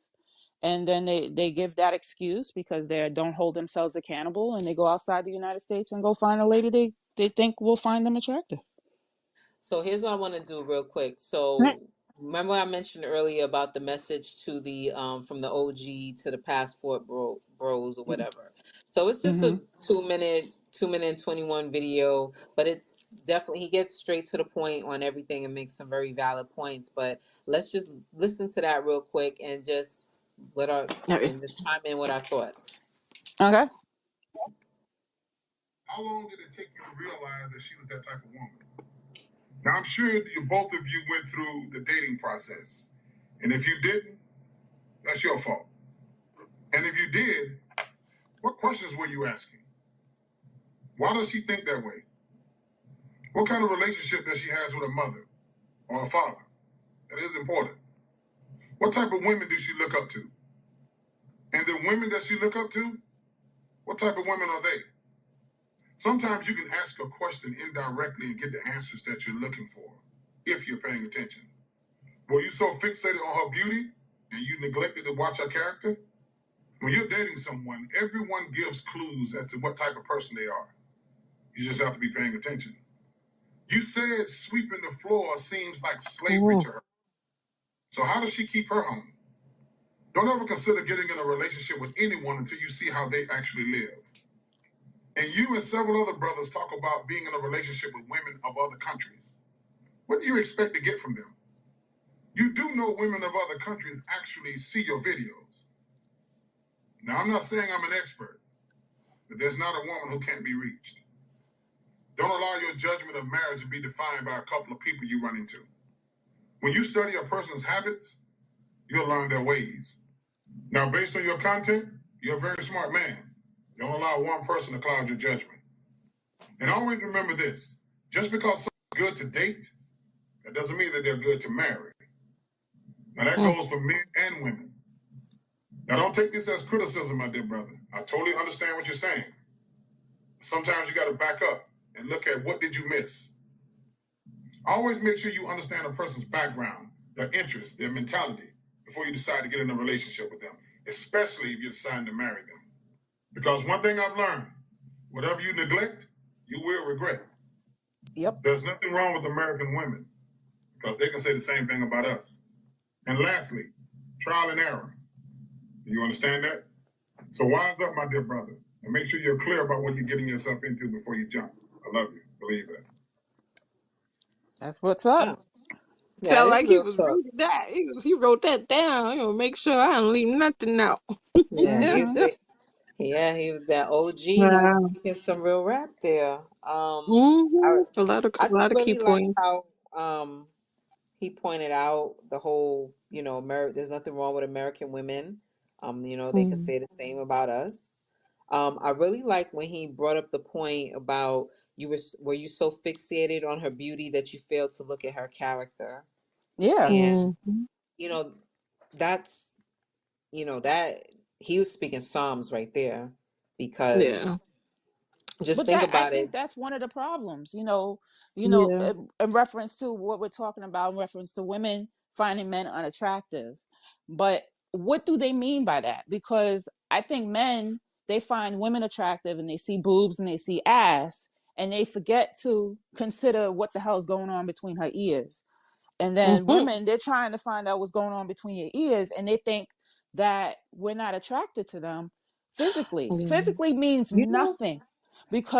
and then they give that excuse because they don't hold themselves accountable, and they go outside the United States and go find a lady they think will find them attractive. So here's what I want to do real quick. Right. So remember I mentioned earlier about the message to the from the OG to the passport bros or whatever. So it's just Mm-hmm. a 2 minute and 21 video, but it's definitely he gets straight to the point on everything and makes some very valid points. But let's just listen to that real quick and just just chime in with our thoughts. Okay. How long did it take you to realize that she was that type of woman? Now, I'm sure both of you went through the dating process. And if you didn't, that's your fault. And if you did, what questions were you asking? Why does she think that way? What kind of relationship does she have with her mother or her father? That is important. What type of women does she look up to? And the women that she look up to, what type of women are they? Sometimes you can ask a question indirectly and get the answers that you're looking for, if you're paying attention. Were you so fixated on her beauty and you neglected to watch her character? When you're dating someone, everyone gives clues as to what type of person they are. You just have to be paying attention. You said sweeping the floor seems like slavery to Ooh. her. So how does she keep her home? Don't ever consider getting in a relationship with anyone until you see how they actually live. And you and several other brothers talk about being in a relationship with women of other countries. What do you expect to get from them? You do know women of other countries actually see your videos. Now, I'm not saying I'm an expert, but there's not a woman who can't be reached. Don't allow your judgment of marriage to be defined by a couple of people you run into. When you study a person's habits, you'll learn their ways. Now, based on your content, you're a very smart man. Don't allow one person to cloud your judgment. And always remember this: just because someone's good to date, that doesn't mean that they're good to marry. Now, that goes for men and women. Now, don't take this as criticism, my dear brother. I totally understand what you're saying. Sometimes you got to back up and look at what did you miss. Always make sure you understand a person's background, their interests, their mentality before you decide to get in a relationship with them, especially if you're deciding to marry them. Because one thing I've learned, whatever you neglect, you will regret. Yep. There's nothing wrong with American women because they can say the same thing about us. And lastly, trial and error. Do you understand that? So wise up, my dear brother, and make sure you're clear about what you're getting yourself into before you jump. I love you. Believe that. That's what's up. Yeah, yeah, Sound it's like he real was talk. reading that. He wrote that down. Make sure I don't leave nothing out. Yeah, Hmm. he was that OG. He was Wow. speaking some real rap there. I A I lot just of key really like points. how he pointed out the whole, there's nothing wrong with American women. They could Mm. say the same about us. I really like when he brought up the point about were you so fixated on her beauty that you failed to look at her character. Yeah. And Mm-hmm. you know that's that he was speaking Psalms right there, Yeah. because just But think I about think it. that's one of the problems, Yeah. in reference to what we're talking about, in reference to women finding men unattractive. But what do they mean by that? Because I think men, they find women attractive and they see boobs and they see ass and they forget to consider what the hell's going on between her ears. And then Mm-hmm. women, they're trying to find out what's going on between your ears, and they think that we're not attracted to them physically. Yeah. Physically means You know, nothing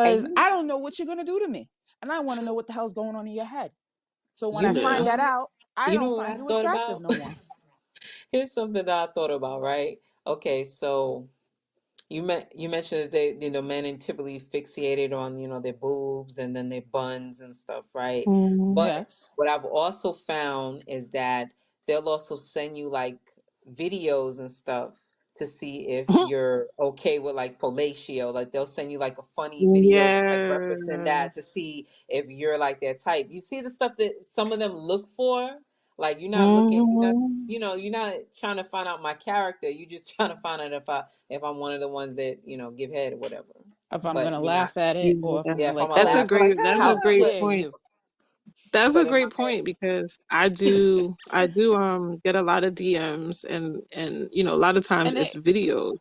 and because I don't know what you're going to do to me. And I want to know what the hell's going on in your head. So when I find Yeah. that out, I you don't know what find I you thought attractive about? no more. Here's something that I thought about, right? Okay, so you mentioned that men are typically fixated on their boobs and then their buns and stuff, right? Mm-hmm. But Yes. what I've also found is that they'll also send you like videos and stuff to see if you're okay with like fellatio. Like they'll send you like a funny video like referencing Yeah. that to see if you're like their type. You see the stuff that some of them look for. Like Mm-hmm. you're not trying to find out my character. You're just trying to find out if I'm one of the ones that give head or whatever. If I'm going But to you're not. laugh at it or if Yeah. I'm Yeah, going to if I'm like, gonna That's a oh, laugh, I'm like, great that's a how great but dare point. you? That's a but in my great point because I do get a lot of DMs and a lot of times And it's they, videos.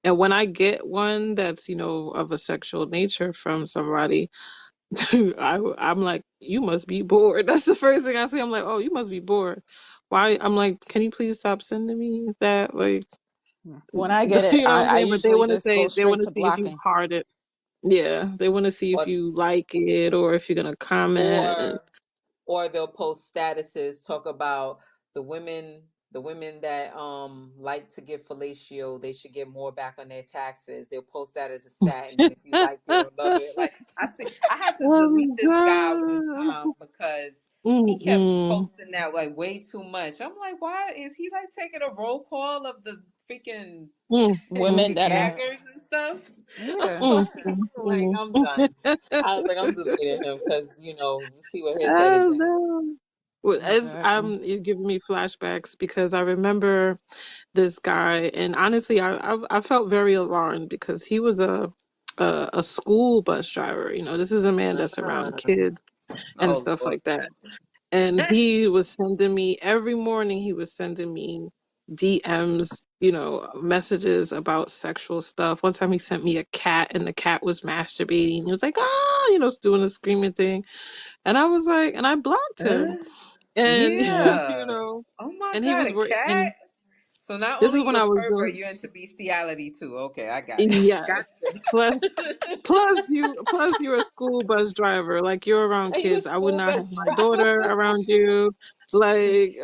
And when I get one that's, of a sexual nature from somebody, I'm like, you must be bored. That's the first thing I say. I'm like, oh, you must be bored. Why? I'm like, can you please stop sending me that? Like, when I you get it, know what I'm I saying? But they usually want to just go say, they straight want to to see if you blocking. heart it. Yeah. They want to see if or you like it or if you're going to comment. And, or or they'll post statuses talk about the women the women that like to get fellatio, they should get more back on their taxes. They'll post that as a stat, and then if you like it or love it, like I had to delete oh, this guy one God. time because he kept Mm-mm. posting that like way too much. I'm like, why is he like taking a roll call of the freaking Women that are, gaggers and stuff? yeah. Like, I'm done. I was like, I'm deleting him because see where his head is Oh at. no. Well, as Exactly. you're giving me flashbacks because I remember this guy, and honestly, I felt very alarmed because he was a school bus driver. This is a man that's around Uh, kids and oh stuff Lord. like that. And he was sending me every morning. He was sending me DMs, messages about sexual stuff. One time he sent me a cat, and the cat was masturbating. He was like, ah, doing a screaming thing. And I was like, and I blocked him. Uh, And, Yeah. yeah. Oh my and he God, was a working. cat. And So not this is only when you a I was pervert, doing, you're into bestiality too. Okay, I got it. yes. Plus, Gotcha. plus you're a school bus driver. Like you're around Are you a kids. I would school not have bus my driver? daughter around you. Like,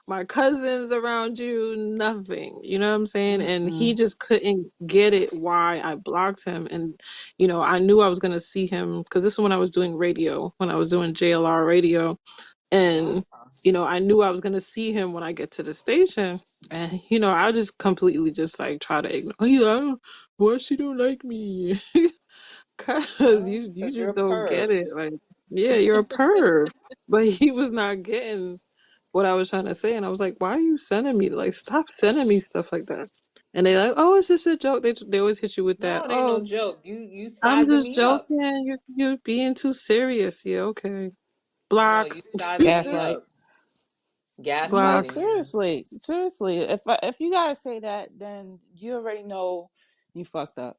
my cousins around you, nothing. You know what I'm saying? And he Mm-mm. just couldn't get it why I blocked him. And, I knew I was going to see him because this is when I was doing radio, when I was doing JLR radio. Wow. And, I knew I was going to see him when I get to the station. And, I just completely just like try to ignore. Why she don't like me? Cause Well, you because you're just a don't get perv. it. Like, yeah, you're a perv. But he was not getting what I was trying to say, and I was like, "Why are you sending me? Like, stop sending me stuff like that." And they like, "Oh, it's just a joke." They always hit you with that. No, it ain't no "Oh, joke. You I'm sizing just me up. joking. You're being too serious." Yeah, okay. No, Block, you sizing me Gaslight. up. But block. Gaslighting you. seriously, if you gotta say that, then you already know you fucked up.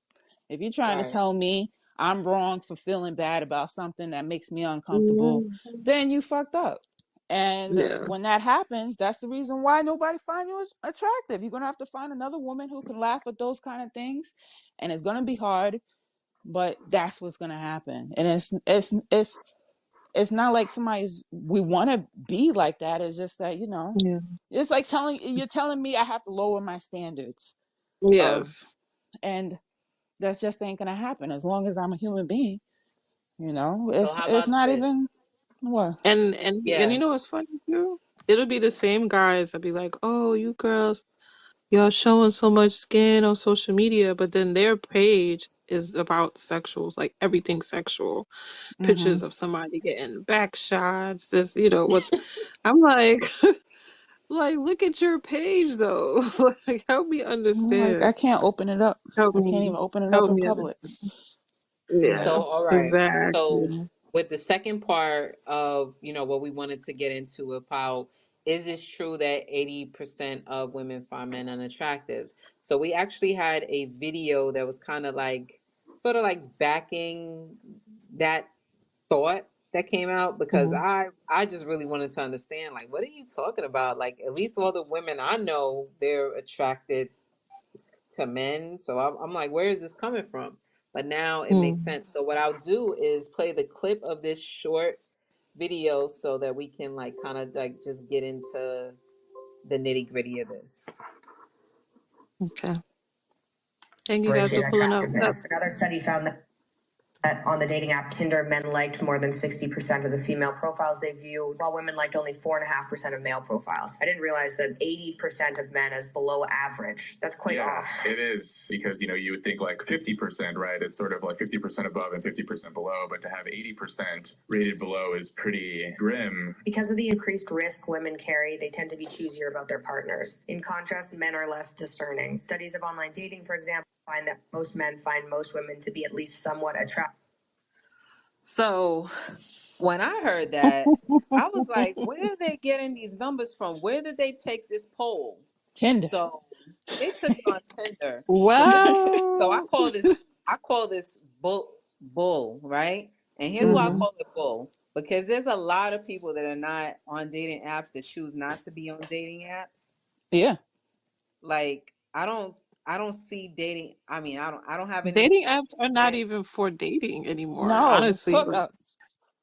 If you're trying to Right. tell me I'm wrong for feeling bad about something that makes me uncomfortable, Mhm. then you fucked up. And Yeah, when that happens, that's the reason why nobody find you attractive. You're gonna have to find another woman who can laugh at those kind of things, and it's gonna be hard. But that's what's gonna happen, and it's not like somebody's we want to be like that. It's just that yeah, it's like telling me I have to lower my standards of, yes, and that just ain't gonna happen as long as I'm a human being. So how It's about not this? even what. and Yeah. you know what's funny too? It'll be the same guys that be like, "Oh, you girls." Y'all showing so much skin on social media, but then their page is about sexuals, like everything sexual. Mm-hmm. Pictures of somebody getting back shots. This, what's I'm like, like, look at your page though. Like, help me Like understand. I can't open it up. Help I can't even me. open it up Help in me public. understand. Yeah, So all right. So exactly. with the second part of, what we wanted to get into about, is it true that 80% of women find men unattractive? So we actually had a video that was kind of like sort of like backing that thought that came out, because Mhm. I just really wanted to understand, like, what are you talking about? Like, at least all the women I know, they're attracted to men. So I'm like, where is this coming from? But now it makes Mm. sense. So what I'll do is play the clip of this short video so that we can like kind of like just get into the nitty gritty of this. Okay. Thank you Average guys in for pulling up. What up? attractiveness. Another study found that on the dating app Tinder, men liked more than 60% of the female profiles they viewed, while women liked only 4.5% of male profiles. I didn't realize that 80% of men is below average. That's quite off. It is, because you would think like 50%, right? It's sort of like 50% above and 50% below, but to have 80% rated below is pretty grim. Because of the increased risk women carry, they tend to be choosier about their partners. In contrast, men are less discerning. Studies of online dating, for example, find that most men find most women to be at least somewhat attractive. So when I heard that, I was like, where are they getting these numbers from? Where did they take this poll? Tinder. So they took it on Tinder. So Well, I call this bull, right? And here's why I Mm-hmm. mhm. call it bull. Because there's a lot of people that are not on dating apps that choose not to be on dating apps. Yeah. Like I don't see dating. I mean, I don't have any Dating apps are not friends. even for dating anymore. No Honestly, like, hookup.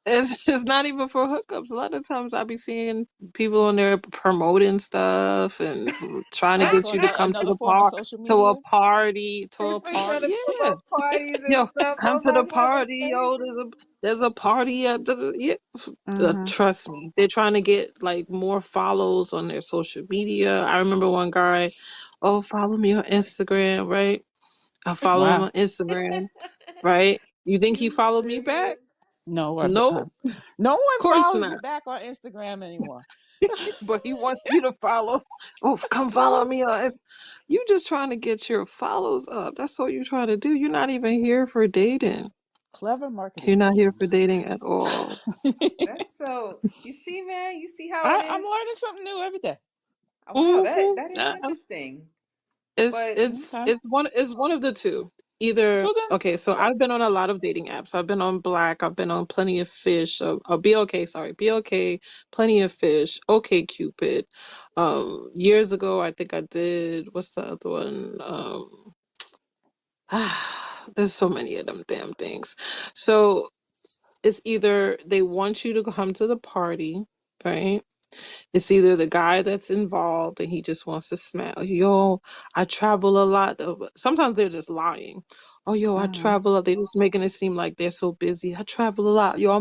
it's not even for hookups. A lot of times I be seeing people on there promoting stuff and trying to Oh, get so you to come to another the form of social a media. party, to They a freaking trying party. to Yeah, promote parties and yo, stuff. come I'm to the like, what is party, yo. crazy? There's a party at the yeah. Mm-hmm. Trust me, they're trying to get like more follows on their social media. I remember one guy, oh, follow me on Instagram, right? I follow him Wow. on Instagram, right? You think he You followed me back? No, No, no of one course follows you not. back on Instagram anymore. But he wants you to follow. Oh, come follow me on. You just trying to get your follows up. That's what you're trying to do. You're not even here for dating. Clever marketing You're not here for schemes. dating at all. That's so. You see, man. You see how it I'm is. learning something new every day. Oh, wow, that is Mm-hmm. interesting. It's But it's Okay. it's one of the two. Either So then, okay, so I've been on a lot of dating apps. I've been on Black, I've been on Plenty of Fish, BOK, sorry, BOK, Plenty of Fish, OK Cupid. Years ago I think I did what's the other one? There's so many of them damn things. So it's either they want you to come to the party, right? It's either the guy that's involved and he just wants to smell. Yo, I travel a lot. Sometimes they're just lying. Oh, yo, I Mhm. travel a lot. They just making it seem like they're so busy. I travel a lot. Yo,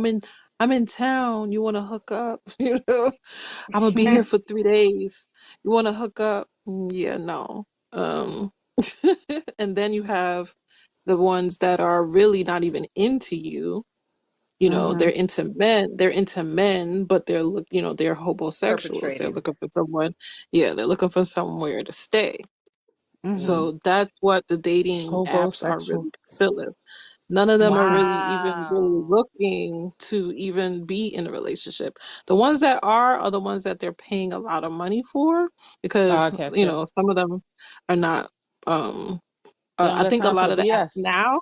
I'm in town. You want to hook up? You know, I'm gonna be here for 3 days. You want to hook up? Yeah, no. Um, and then you have the ones that are really not even into you. You know, they're Mhm. into men. They're into men, but they're homosexuals. They're Perpetrating. looking for someone. Yeah, they're looking for somewhere to stay. Mhm. Mm. So that's what the dating apps are Hobosexual. really filling. None of them are really even really Wow. looking to even be in a relationship. The ones that are the ones that they're paying a lot of money for Oh, I because, get you. some of them are not, um, They don't I got think a time for lot of the apps BS. now,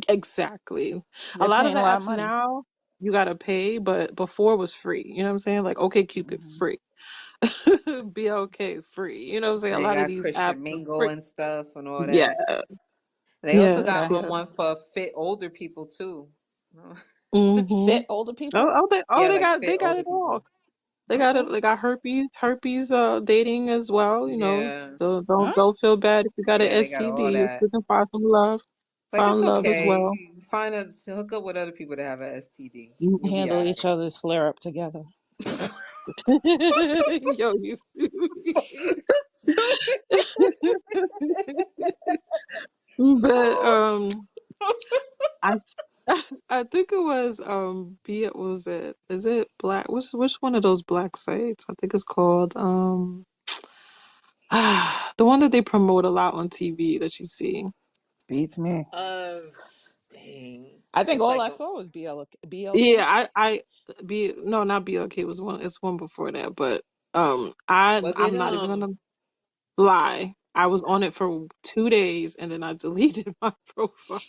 exactly. A They're lot of paying the a lot of apps money. now, you gotta pay, but before was free. You know what I'm saying? Like, okay, Cupid Mhm. free. Be okay free. You know what I'm saying? A They lot of got these apps Christian are Mingle free. and stuff and all Yeah. that. They also Yes. got Okay. Yeah. one for fit older people too. Mhm. Fit older Oh, people? Yeah, they like got fit older it all. people. They got Okay. it. They got herpes dating as well. You know, Yeah. Huh? don't feel bad if you got an Yeah, they got all STD. If that. you can find some love, Like it's find love as okay. well. You find a to hook up with other people that have a STD. You'll be Handle all each other's flare up together. right. Yo, you stupid. But I I think it was be it was it is it black which one of those black sites? I think it's called the one that they promote a lot on TV that you see. Beats me. uh, Dang. I think It's all like I a, saw was Yeah, BLK. I be no, not BLK was one. It's one before that, but was it I'm not even gonna lie. I was on it for 2 days and then I deleted my profile.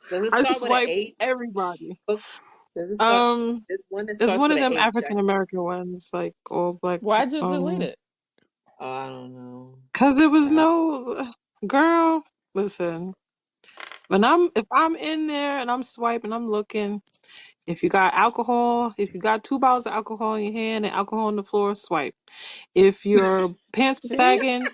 does it I start with an swiped H? everybody. Book does it start Um, there's one that there's starts one with of an them H. African American ones, like all black. Why'd you delete it? Oh, I don't know. Cause there was I, no girl. Listen, if I'm in there and I'm swiping, I'm looking. If you got alcohol, if you got 2 bottles of alcohol in your hand and alcohol on the floor, swipe. If your pants are See? sagging,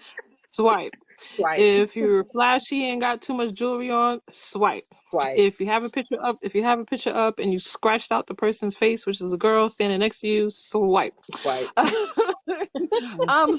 swipe. swipe. If you're flashy and got too much jewelry on, swipe. Swipe. If you have a picture up and you scratched out the person's face, which is a girl standing next to you, swipe. Swipe. Hmm. I'm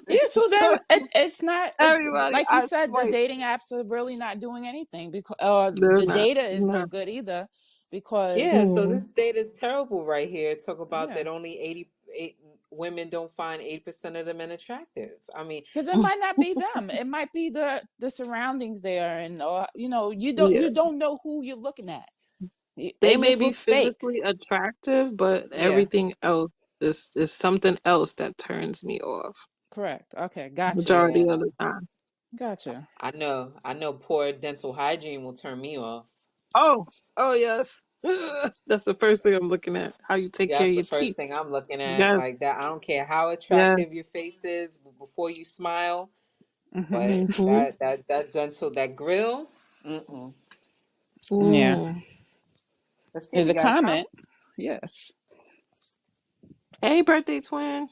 Yeah, swiping. so So it's not everybody, like you I said, the swipe. dating apps are really not doing anything because They're the not. data is No. no good either because Yeah, so Mm. this data is terrible right here. Talk about yeah, that only 88 women don't find 80% of the men attractive. I mean, because it might not be them, it might be the surroundings there, and or Yeah. you don't know who you're looking at. They It may just be looks fake. physically attractive, but Yeah, everything else is something else that turns me off correct. Okay, gotcha, majority yeah, of the time. gotcha. I know poor dental hygiene will turn me off. Oh, oh yes. That's the first thing I'm looking at. How you take Yeah, care that's of the your first teeth. thing I'm looking at. Yes, Like that, I don't care how yes. attractive your face is before you smile, Hmm. but Mm-hmm. that dental that grill. Mm-mm. Yeah, Mm. Let's see, there's we a got a comment. comment. Yes. Hey, birthday twin.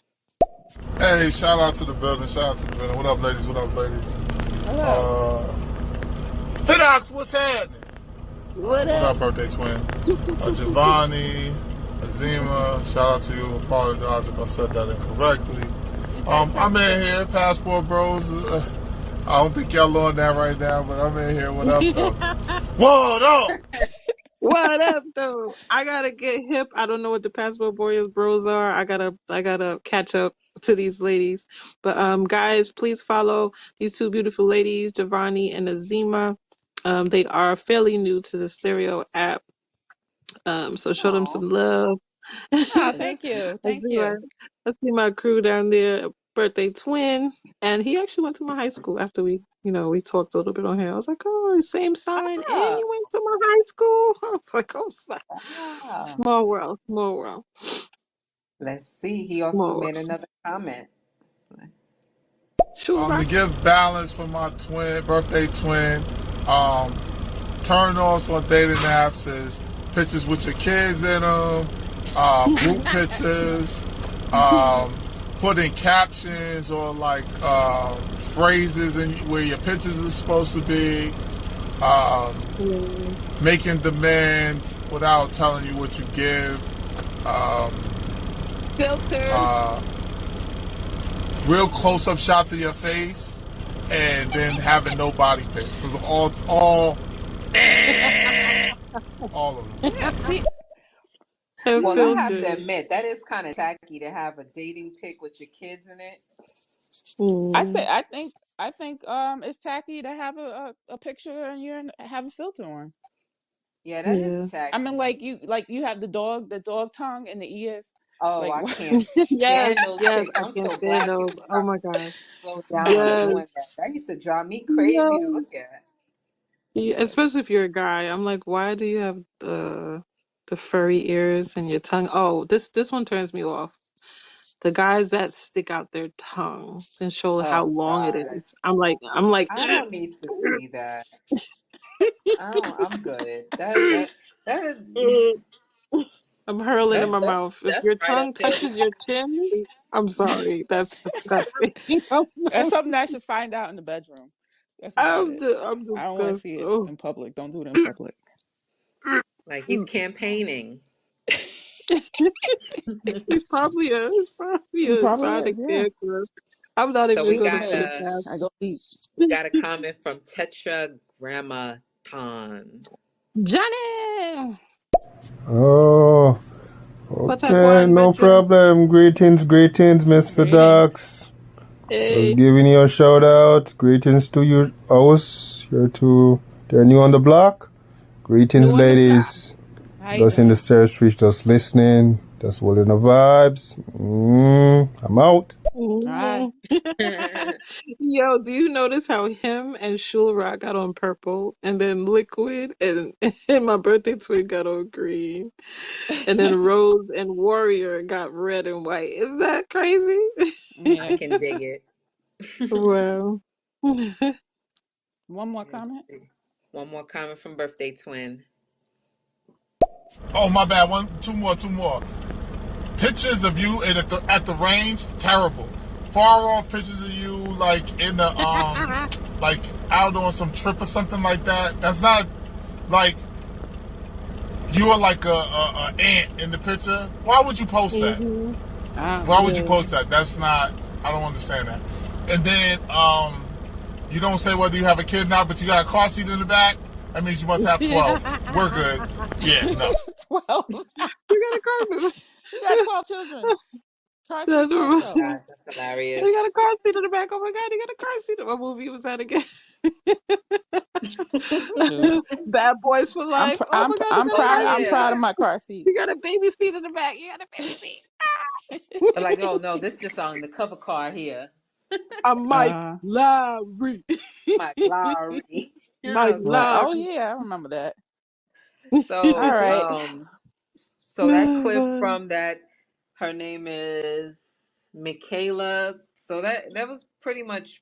Hey, shout out to the building. Shout out to the building. What up, ladies? What up, ladies? Hello. Uh, Fidox, what's happening? What What up? up, birthday twin? Jovani, Azima, shout out to you. Apologize if I said that incorrectly. You said it I'm in perfectly. here, Passport Bros. I don't think y'all on that right now, but I'm in here. What up, though? What up? What up, though? I gotta get hip. I don't know what the Passport Boys Bros are. I gotta catch up to these ladies. But guys, please follow these two beautiful ladies, Jovani and Azima. They are fairly new to the Stereo app. So show them Oh, some love. Oh, I thank you. Thank see my you. I see my crew down there, birthday twin. And he actually went to my high school after we talked a little bit on here. I was like, oh, same sign, and ah, you went to my high school. I was like, oh, wow. small world, small world, Let's see. He also small world. made another comment. Sure. To give balance for my birthday twin, um, turn offs on dating apps is pictures with your kids in them, group pictures, putting captions or like phrases in where your pictures are supposed to be, Yeah. making demands without telling you what you give, Filters. real close-up shots of your face, and then having no body pics. Those are all of them. Yeah, see, And Well, I have mm, to filters. admit that is kind of tacky to have a dating pic with your kids in it. Mm, I think it's tacky to have a picture and have a filter on. Yeah, that is yeah. I mean, tacky. like you have the dog tongue in the ears. Oh, Like I what? can't Yes, stand those yes, pics. I I'm can't so stand glad those. people Oh stopped my God. slow down on Yes, doing that. That used to drive me crazy to yes. look at. Yeah, especially if you're a guy. I'm like, why do you have the furry ears and your tongue? Oh, this one turns me off. The guys that stick out their tongue and show how Oh long it God, is. I'm like, I don't need to see that. I don't. I'm good. That I'm hurling in that's my that's mouth. If that's your right up tongue there with. touches your chin, I'm sorry. That's disgusting. That's something I should find out in the bedroom. That's about it. I'm I don't want to disgusted. see it Oh. in public. Don't do it in public. Like he's campaigning. He's probably He a probably side is. Yeah. character. I'm not So even we gonna got finish a I go deep. we got a comment from Tetragrammaton. Johnny. Oh, What's up, okay, one no bedroom? problem. Greetings, Miss Greetings. Fidax. Just Hey, giving you a shout out. Greetings to you, house. You're they're new on the block. Greetings, new on the block. ladies. How you Just in the doing? stairs street, just listening, just holding the vibes. I'm out. All right. Mhm. Yo, do you notice how him and Shul Rock got on purple, and then Liquid and, and my birthday twin got on green, and then Rose and Warrior got red and white? Isn't that crazy? I Yeah. can dig it. Well, One more Let's comment. see. One more comment from birthday twin. Oh, my bad. Two more. Pictures of you at the range, terrible. Far off pictures of you, like in the like out on some trip or something like that. That's not like you are like a ant in the picture. Why would you post that? hmm Ah, Why would you yeah. post that? That's not. I don't understand that. And then you don't say whether you have a kid or not, but you got a car seat in the back. That means you must have 12. We're good. Yeah, no. 12. You got a car. You got 12 children. Car seats That's also. Gosh, that's hilarious. You got a car seat in the back. Oh my God, you got a car seat. What movie was that again? Shoot. Bad Boys for Life. Oh my God, you got a Oh car I'm seat in the proud yeah. of back. my car You seats. got a baby seat in the back. You got a baby seat. But like, oh no, this just on the cover car here. I'm Mike Uh Lowry. My glory. Mike Oh well, God. oh Lowry. yeah, I remember that. All So right. so that clip from that, her name is Michaela. So that was pretty much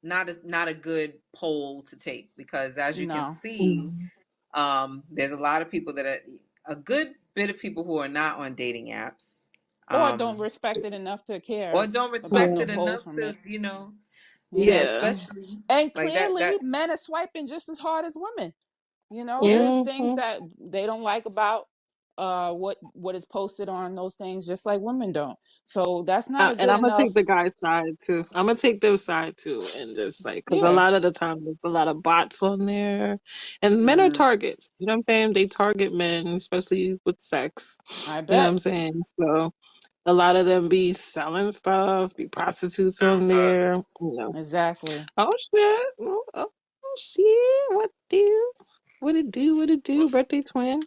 not a good poll to take because as you can No. see, there's a lot of people that are a good bit of people who are not on dating apps. Or don't Um respect it enough to or care don't about respect the Yeah. it polls enough from to, it. yeah, Yeah. Yeah. especially And like that clearly men are swiping just as hard as women. yeah. There's things hmm that they don't like about what is posted on those things, just like women don't. So that's not a And good I'm gonna take enough. the guy's side too. I'm gonna take their side too, and just like, because a Yeah, lot of the time there's a lot of bots on there, and men are Mm, targets. You know what I'm saying? They target men, especially with sex. I You know what bet. I'm saying? So a lot of them be selling stuff, be prostitutes on Exactly. there. Exactly. Oh shit! Oh shit! What do? What it do? What it do? But Birthday twin.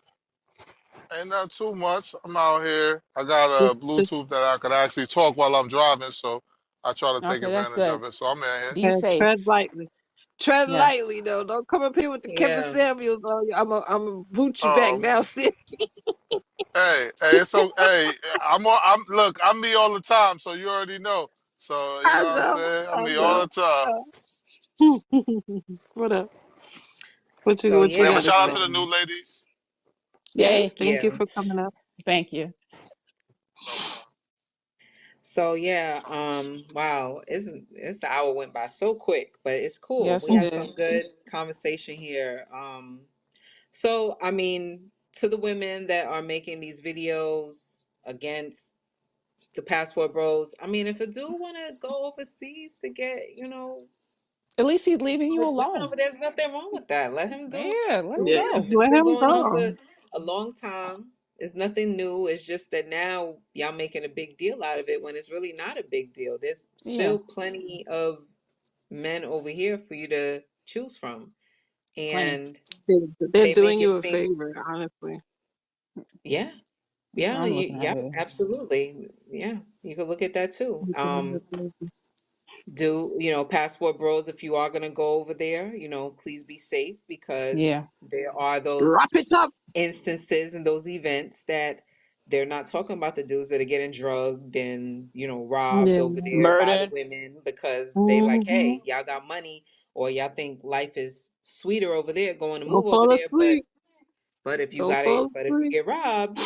ain't not too much. I'm out here. I got a Just Bluetooth that I could actually talk while I'm driving, so I try to take Okay, that's advantage good. of it. So I'm in here. Be safe. tread lightly. Tread lightly Yes. though. Don't come up here with the Kevin yeah. Samuels. I'm a boot you back Um, downstairs. it's okay. Hey, look, I'm me all the time, so you already know. So you I know what I'm know. saying? I'm I me all know. the time. What up? What you So what you Yeah, but gotta shout out say? to the new um ladies. Yes, Thank thank you. you yeah. for coming up. Thank you. No problem. So yeah, wow, it's the hour went by so quick, but it's cool. Yes, We it had did. some good conversation here. So I mean, to the women that are making these videos against the passport bros, I mean, if a dude want to go overseas to get, At least he's leaving you with women alone. over there's nothing wrong with that. Let him Yeah, let him Yeah, go. It's let been him going on go. for a long time. It's nothing new. It's just that now y'all making a big deal out of it when it's really not a big deal. There's Yeah, still plenty of men over here for you to choose from. plenty. And They're they doing make you it a seem, favor, honestly. yeah, So yeah, I'm looking at yeah, it. absolutely. Yeah, you could look at that too. They're doing you a favor. Do passport bros, if you are going to go over there, please be safe, Yeah, because there are Wrap those it up. instances and those events that they're not talking about, the dudes that are getting drugged and robbed Yeah. over there by the murdered. women because they like, Mm-hmm. hey, y'all got money, or y'all think life is sweeter over there, going to move Don't over fall there, but asleep. if you Don't got fall it, but if you asleep. get robbed,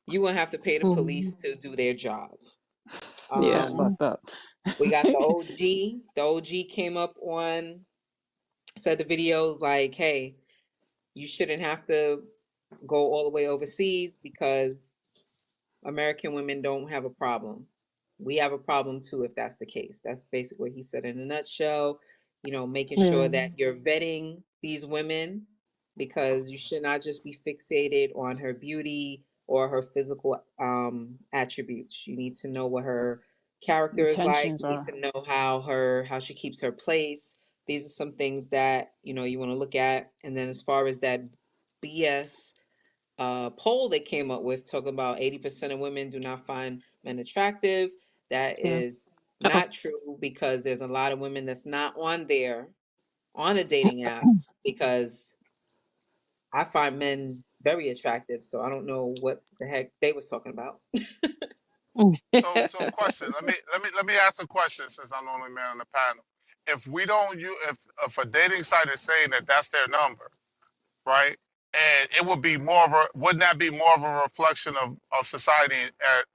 you gonna have to pay the Mm-hmm. police to do their job. Yeah. That's fucked up. We got the OG. The OG came up on, said the video like, hey, you shouldn't have to go all the way overseas because American women don't have a problem. We have a problem too if that's the case. That's basically what he said in a nutshell. Making sure Yeah. that you're vetting these women, because you should not just be fixated on her beauty or her physical attributes. You need to know what her character is like. Intentions You need are. to know how she keeps her place. These are some things that you want to look at. And then as far as that BS poll they came up with, talking about 80% of women do not find men attractive. That Yeah. is Oh. not true, because there's a lot of women that's not on there on the dating apps, because I find men very attractive. So I don't know what the heck they was talking about. So question. Let me ask a question since I'm the only man on the panel. If we don't use if a dating site is saying that that's their number, right? And it would be more of a wouldn't that be more of a reflection of society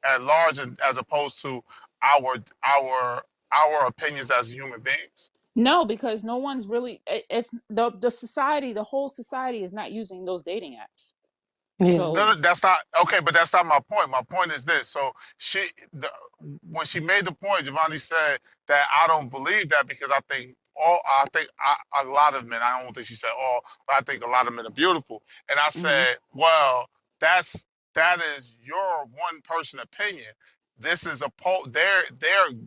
at large, as opposed to our our our opinions as human beings? No, because no one's really. It's the society. The whole society is not using those dating apps. Yeah. So No, no, that's not okay, but that's not my point. My point is this. So when she made the point, Jovani said that I don't believe that because a lot of men. I don't think she said all, but I think a lot of men are beautiful. And I hmm said, well, that is your one person opinion. This is a poll. They're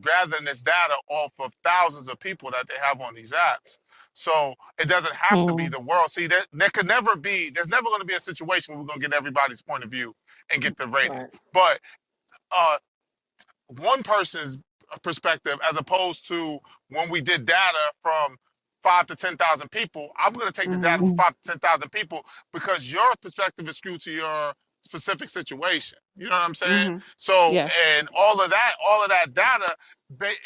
gathering this data off of thousands of people that they have on these apps. So it doesn't have to be Mm. the world. See, there could never be, there's never going to be a situation where we're going to get everybody's point of view and get the rating. Right. But uh, one person's perspective, as opposed to when we did data from 5 to 10,000 people, I'm going to take the data hmm from Mm. 5 to 10,000 people because your perspective is skewed to your specific situation. You know what I'm saying? hmm So, yeah. and all of that data,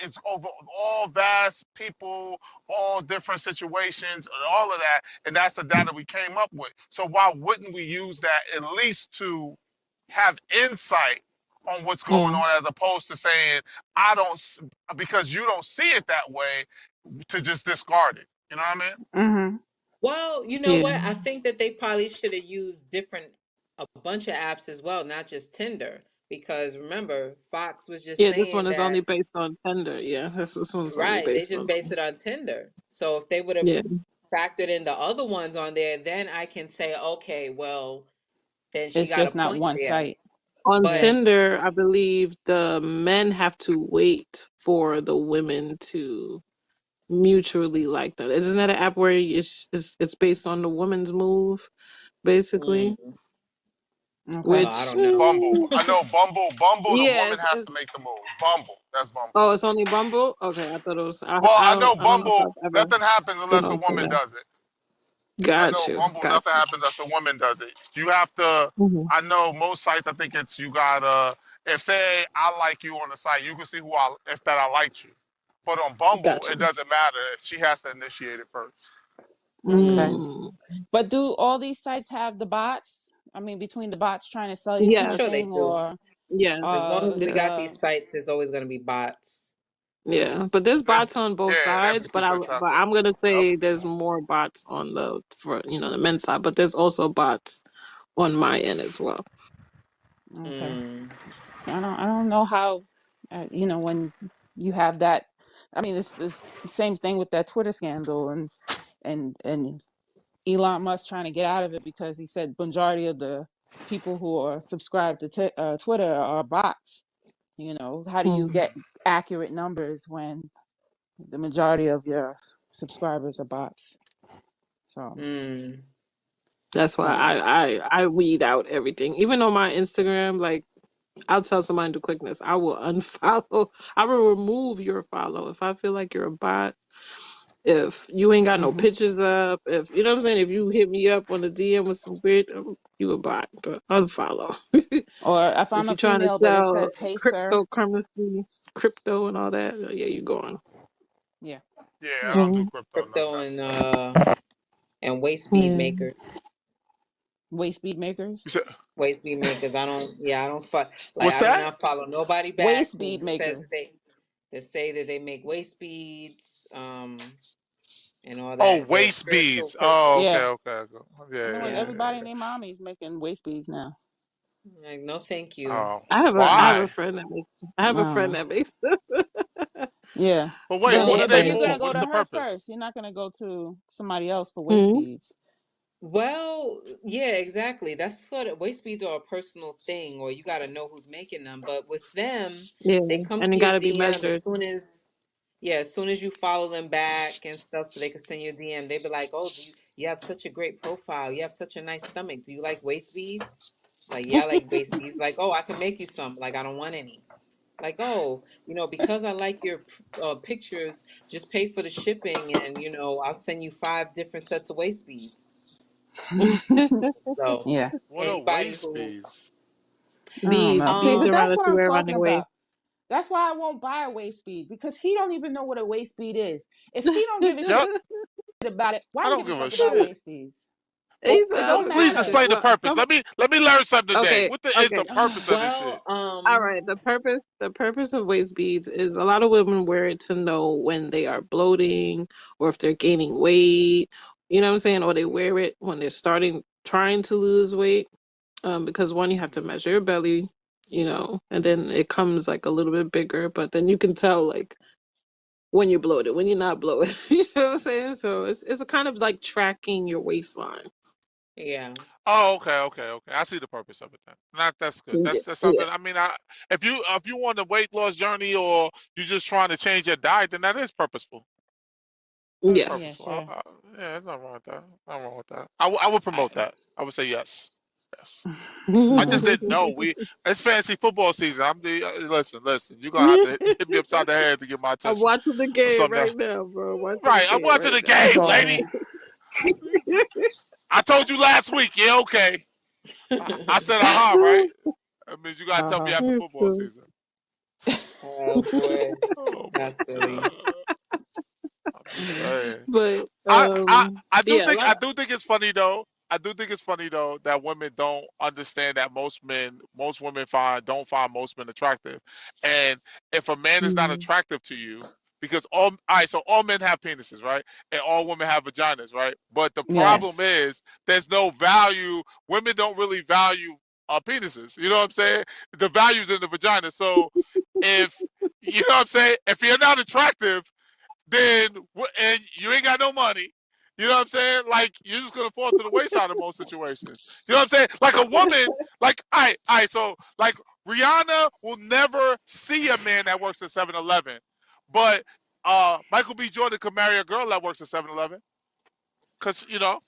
it's over all vast people, all different situations, and all of that, and that's the data we came up with. So why wouldn't we use that at least to have insight on what's going Mm. on, as opposed to saying I don't because you don't see it that way, to just discard it. You know what I mean? hmm Well, you know Yeah. what? I think that they probably should have used a bunch of apps as well, not just Tinder. Because remember, Fox was just Yeah, this one saying is only that, based on Tinder. Yeah, this one's only right, they based just on based Tinder. it on Tinder. So if they would have Yeah. factored in the other ones on there, then I can say, okay, well, then she It's got a just not point one there. site. On But Yeah. Tinder, I believe the men have to wait for the women to mutually like that. Isn't that an app where it's based on the woman's move, basically? mm, well, I Which, don't know. Bumble. I know Bumble. Bumble. The yeah. woman has to make the move. Bumble. That's Bumble. Oh, it's only Bumble. Okay, I thought it was. Well, I know I don't know if Bumble. I've ever Nothing happens been unless a on woman Tinder. does it. I Got know you. Bumble. Got Nothing happens unless a woman does it. You have to. you. I know most sites. I think it's you gotta. If say I like you on the site, you can see if that I liked you. But on Bumble, Got it you. doesn't matter. She has to initiate it first. Okay. Mm. But do all these sites have the bots? I mean, between the bots trying to sell you Yes. Sure they something, do. or Yes. As long as we got Yeah. these sites, there's always going to be bots. Yeah, but there's bots on both That sides. makes it But attractive. I'm gonna Yep. say there's more bots on the for the men's side, but there's also bots on my end as well. Okay. Mm. I don't know how, when you have that. I mean, this same thing with that Twitter scandal and Elon Musk trying to get out of it because he said majority of the people who are subscribed to Twitter are bots. How do you Mm. get accurate numbers when the majority of your subscribers are bots? So, Mm. That's why yeah. I weed out everything. Even on my Instagram, like I'll tell somebody to quickness, I will unfollow. I will remove your follow if I feel like you're a bot. If you ain't got no Hmm. pictures up, if you know what I'm saying, if you hit me up on the DM with some weird, you a bot, but unfollow. Or if If I'm a you're trying to female, but it sell says, "Hey, sir." cryptocurrency, crypto and all that, yeah, you going. Yeah. Yeah, I Yeah. don't do Mm-hmm. crypto, none of Crypto that stuff. and waist bead Yeah. makers. Waist bead makers. You said, Waist bead makers. I don't like what's I do that? not follow nobody back Waist who bead says makers. they say that they make waist beads, and all Oh, that. They're a waist spiritual beads. Oh, person. okay, Yeah. okay, okay. Yeah, yeah, Yeah. Everybody yeah, and their mommy's making waist beads now. Like, no thank yeah. you. Oh, I have Mm. a why? friend that makes I don't know. them. Yeah. But wait, But No, what are the they but they thing you're is gonna for? go What is to the her first. purpose? You're not gonna go to somebody else for waist Hmm. beads. well, yeah, exactly. That's sort of waist beads are a personal thing, or you got to know who's making them. But with them, Yeah, they come and it to your got to be DM measured. as soon as, yeah, as soon as you follow them back and stuff, so they can send you a DM. They be like, "Oh, you have such a great profile. You have such a nice stomach. Do you like waist beads?" Like, yeah, I like waist beads. Like, oh, I can make you some. Like, I don't want any. Like, oh, because I like your pictures, just pay for the shipping, and I'll send you 5 different sets of waist beads. So Yeah. What are anybody waist who beads? I don't know. See, Beads but around that's that what you I'm wear around talking your waist. about. That's why I won't buy a waist bead because he don't even know what a waist bead is. If he don't give a shit Yep, about it, why I you don't give a give a fuck about shit. waist beads? Well, He's It well, don't please matter. listen. explain the Well, purpose. Let me learn something today. okay, What is okay. the purpose of this shit? well, All right. The purpose of waist beads is a lot of women wear it to know when they are bloating or if they're gaining weight. You know what I'm saying? Or they wear it when they're trying to lose weight. Because one, you have to measure your belly, and then it comes like a little bit bigger, but then you can tell like when you're bloated, when you're not bloated. You know what I'm saying? So it's a kind of like tracking your waistline. yeah, Oh, okay, okay, okay. I see the purpose of it then. That's good. Yeah. That's Yeah. something. I mean, if you want a weight loss journey or you're just trying to change your diet, then that is purposeful. That is Yes. Yeah, purposeful. sure. Yeah, there's nothing wrong with that. Nothing wrong with that. I would I, promote that. I would say yes, yes. I just didn't know. It's fantasy football season. Listen. You're gonna have to hit me upside the head to get my I'm attention watching the for game something right else. now, bro. Watching the Right, I'm game watching right the it's game, all now. lady. good. I told you last week. Yeah, okay. I said, right? That means you gotta tell me Uh-huh. after football So, season. oh boy, Oh my that's silly. god. I'm just saying. but I do yeah, a think lot. I do think it's funny though. I do think it's funny though that women don't understand that most women don't find most men attractive. And if a man is not Mm, attractive to you, because all right, so all men have penises, right? And all women have vaginas, right? But the problem Yes. is there's no value. Women don't really value penises. You know what I'm saying? The value's in the vagina. So if you know what I'm saying, if you're not attractive then and you ain't got no money. You know what I'm saying? Like you're just gonna fall to the wayside in most situations. You know what I'm saying? Like a woman, like I so like Rihanna will never see a man that works at 7-Eleven, but Michael B. Jordan could marry a girl that works at 7-Eleven because he don't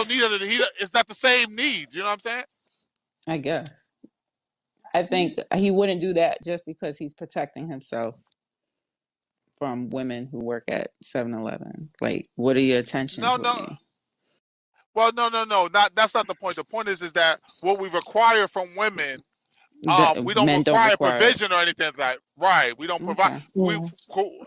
need it. It's not the same needs. You know what I'm saying? I guess. I think he wouldn't do that just because he's protecting himself from women who work at 7-Eleven. Like, what are your No, intentions with no. me? Well, no. That's not the point. The point is that what we require from women we don't Men don't require require it. provision or anything like that. Right. We don't provide. Okay. We yeah.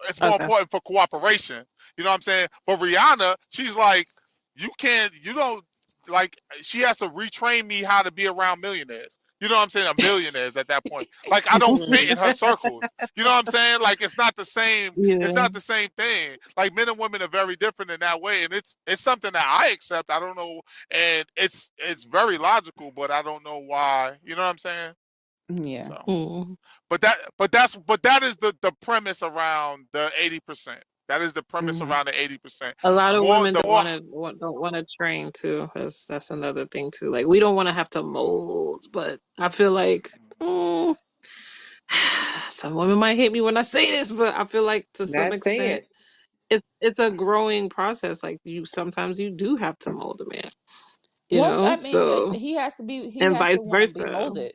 it's more Okay. important for cooperation. You know what I'm saying? But Rihanna, she's like, you don't like. She has to retrain me how to be around millionaires. You know what I'm saying? Are millionaires at that point. Like I don't fit in her circles. You know what I'm saying? Like it's not the same. It's Yeah. not the same thing. Like men and women are very different in that way, and it's something that I accept. I don't know, and it's very logical, but I don't know why. You know what I'm saying? Yeah. So, Mm. but that is the premise around the 80%. That is the premise Hmm. around the 80%. A lot of More women the more. don't want to train too. That's another thing too. Like we don't want to have to mold, but I feel like some women might hate me when I say this, but I feel like to some Let's say extent it. it's a growing process. Like you sometimes you do have to mold a man, you Well, know. I mean, So he and has vice to want to be versa. molded,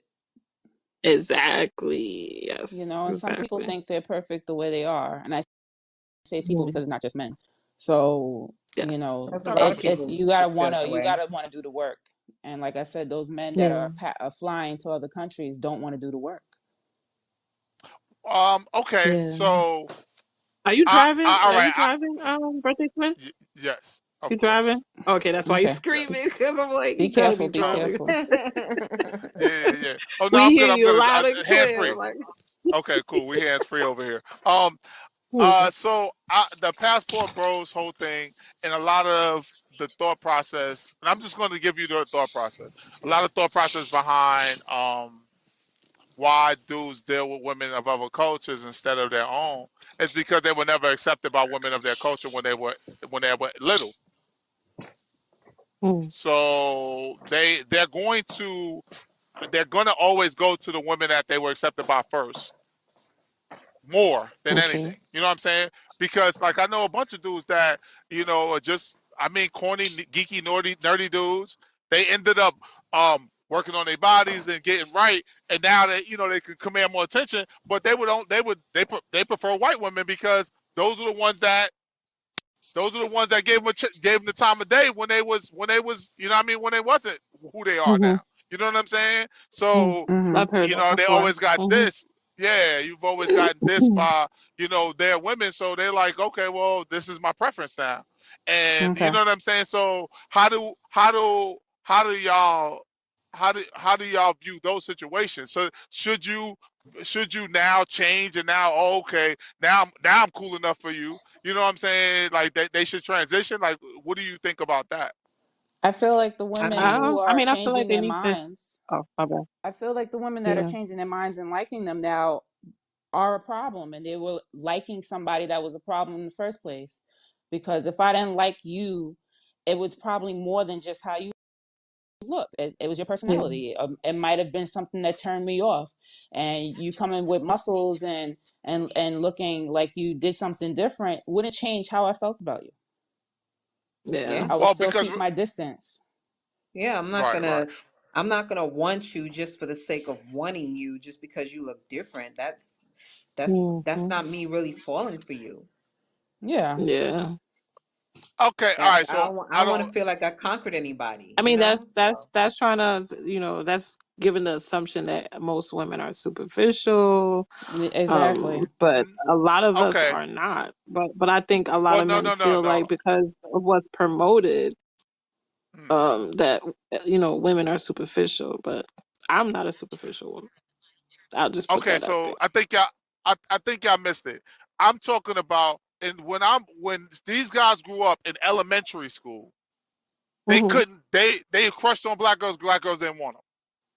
Exactly. you Yes. know, and some people Exactly. think they're perfect the way they are. And I say people Mhm. because it's not just men. So, Yes. you know, There's a lot of it's people you who gotta feel wanna that way. do the work. And like I said, those men that Yeah. are flying to other countries don't want to do the work. Okay. Yeah. So Are you driving? all Are right. you driving? Birthday twin? Yes, of You driving? course. Okay, that's why you Okay. screaming Yes. because I'm like, Be you gotta careful, be be driving. careful. Yeah. Oh no, We I'm hear good. I'm you good. loud and Hands clear. free. Like, Okay, cool. We hands free over here. okay. So the passport bros whole thing and a lot of the thought process, and I'm just going to give you the thought process. A lot of thought process behind why dudes deal with women of other cultures instead of their own is because they were never accepted by women of their culture when they were little. Mm, So they're going to always go to the women that they were accepted by first more than okay. anything. You know what I'm saying? Because like I know a bunch of dudes that are just corny, geeky, nerdy dudes. They ended up working on their bodies and getting right, and now that they could command more attention. But they prefer white women because those are the ones that gave them the time of day when they was when they wasn't who they are Mm-hmm. now. You know what I'm saying? Mm. So Hmm. I've heard that they before. always got Mm-hmm. this. Yeah, you've always gotten this by their women. So they're like, okay, well, this is my preference now, and you Okay. know what I'm saying. So how do y'all view those situations? So should you now change and now okay now I'm cool enough for you? You know what I'm saying? Like they should transition. Like, what do you think about that? I feel like the I women mean, who I are mean, I feel like changing they their need to. minds, Oh, my bad. I feel like the women that are Yeah. changing their minds and liking them now are a problem, and they were liking somebody that was a problem in the first place. Because if I didn't like you, it was probably more than just how you look. It was your Yeah. personality. It might have been something that turned me off, and you coming with muscles and looking like you did something different wouldn't change how I felt about you. Yeah. yeah. I would Well, still because keep my distance. Yeah, right. I'm not gonna want you just for the sake of wanting you just because you look different. That's Mm-hmm. not me really falling for you. Yeah. Yeah. Okay, all right. So I I don't want don't. to feel like I conquered anybody, I you mean, know? So that's trying to, that's given the assumption that most women are superficial. Exactly. But a lot of us Okay. are not. But I think a lot Well, of no, men no, no, feel no. like because of what's promoted, Hmm. that women are superficial. But I'm not a superficial woman. I'll just put Okay, that out so there. I think y'all missed it. I'm talking about, and when these guys grew up in elementary school, they Hmm. couldn't they crushed on black girls. Black girls didn't want them.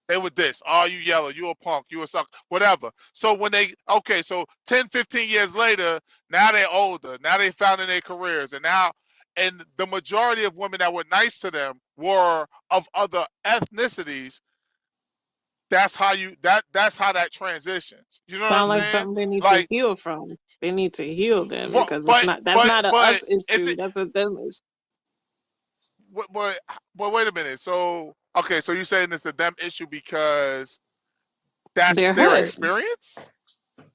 They were this. Oh, you yellow, you a punk, you a suck, whatever. So when so 10, 15 years later, now they're older. Now they found in their careers, and the majority of women that were nice to them were of other ethnicities. That's how that transitions. You know what I'm Sound like saying? something they need to Like, heal from. They need to heal then but because it's but not that's but not a but us is issue. it? That's a them issue. But wait a minute. So okay, so you're saying it's a them issue because that's They're their hurt. experience,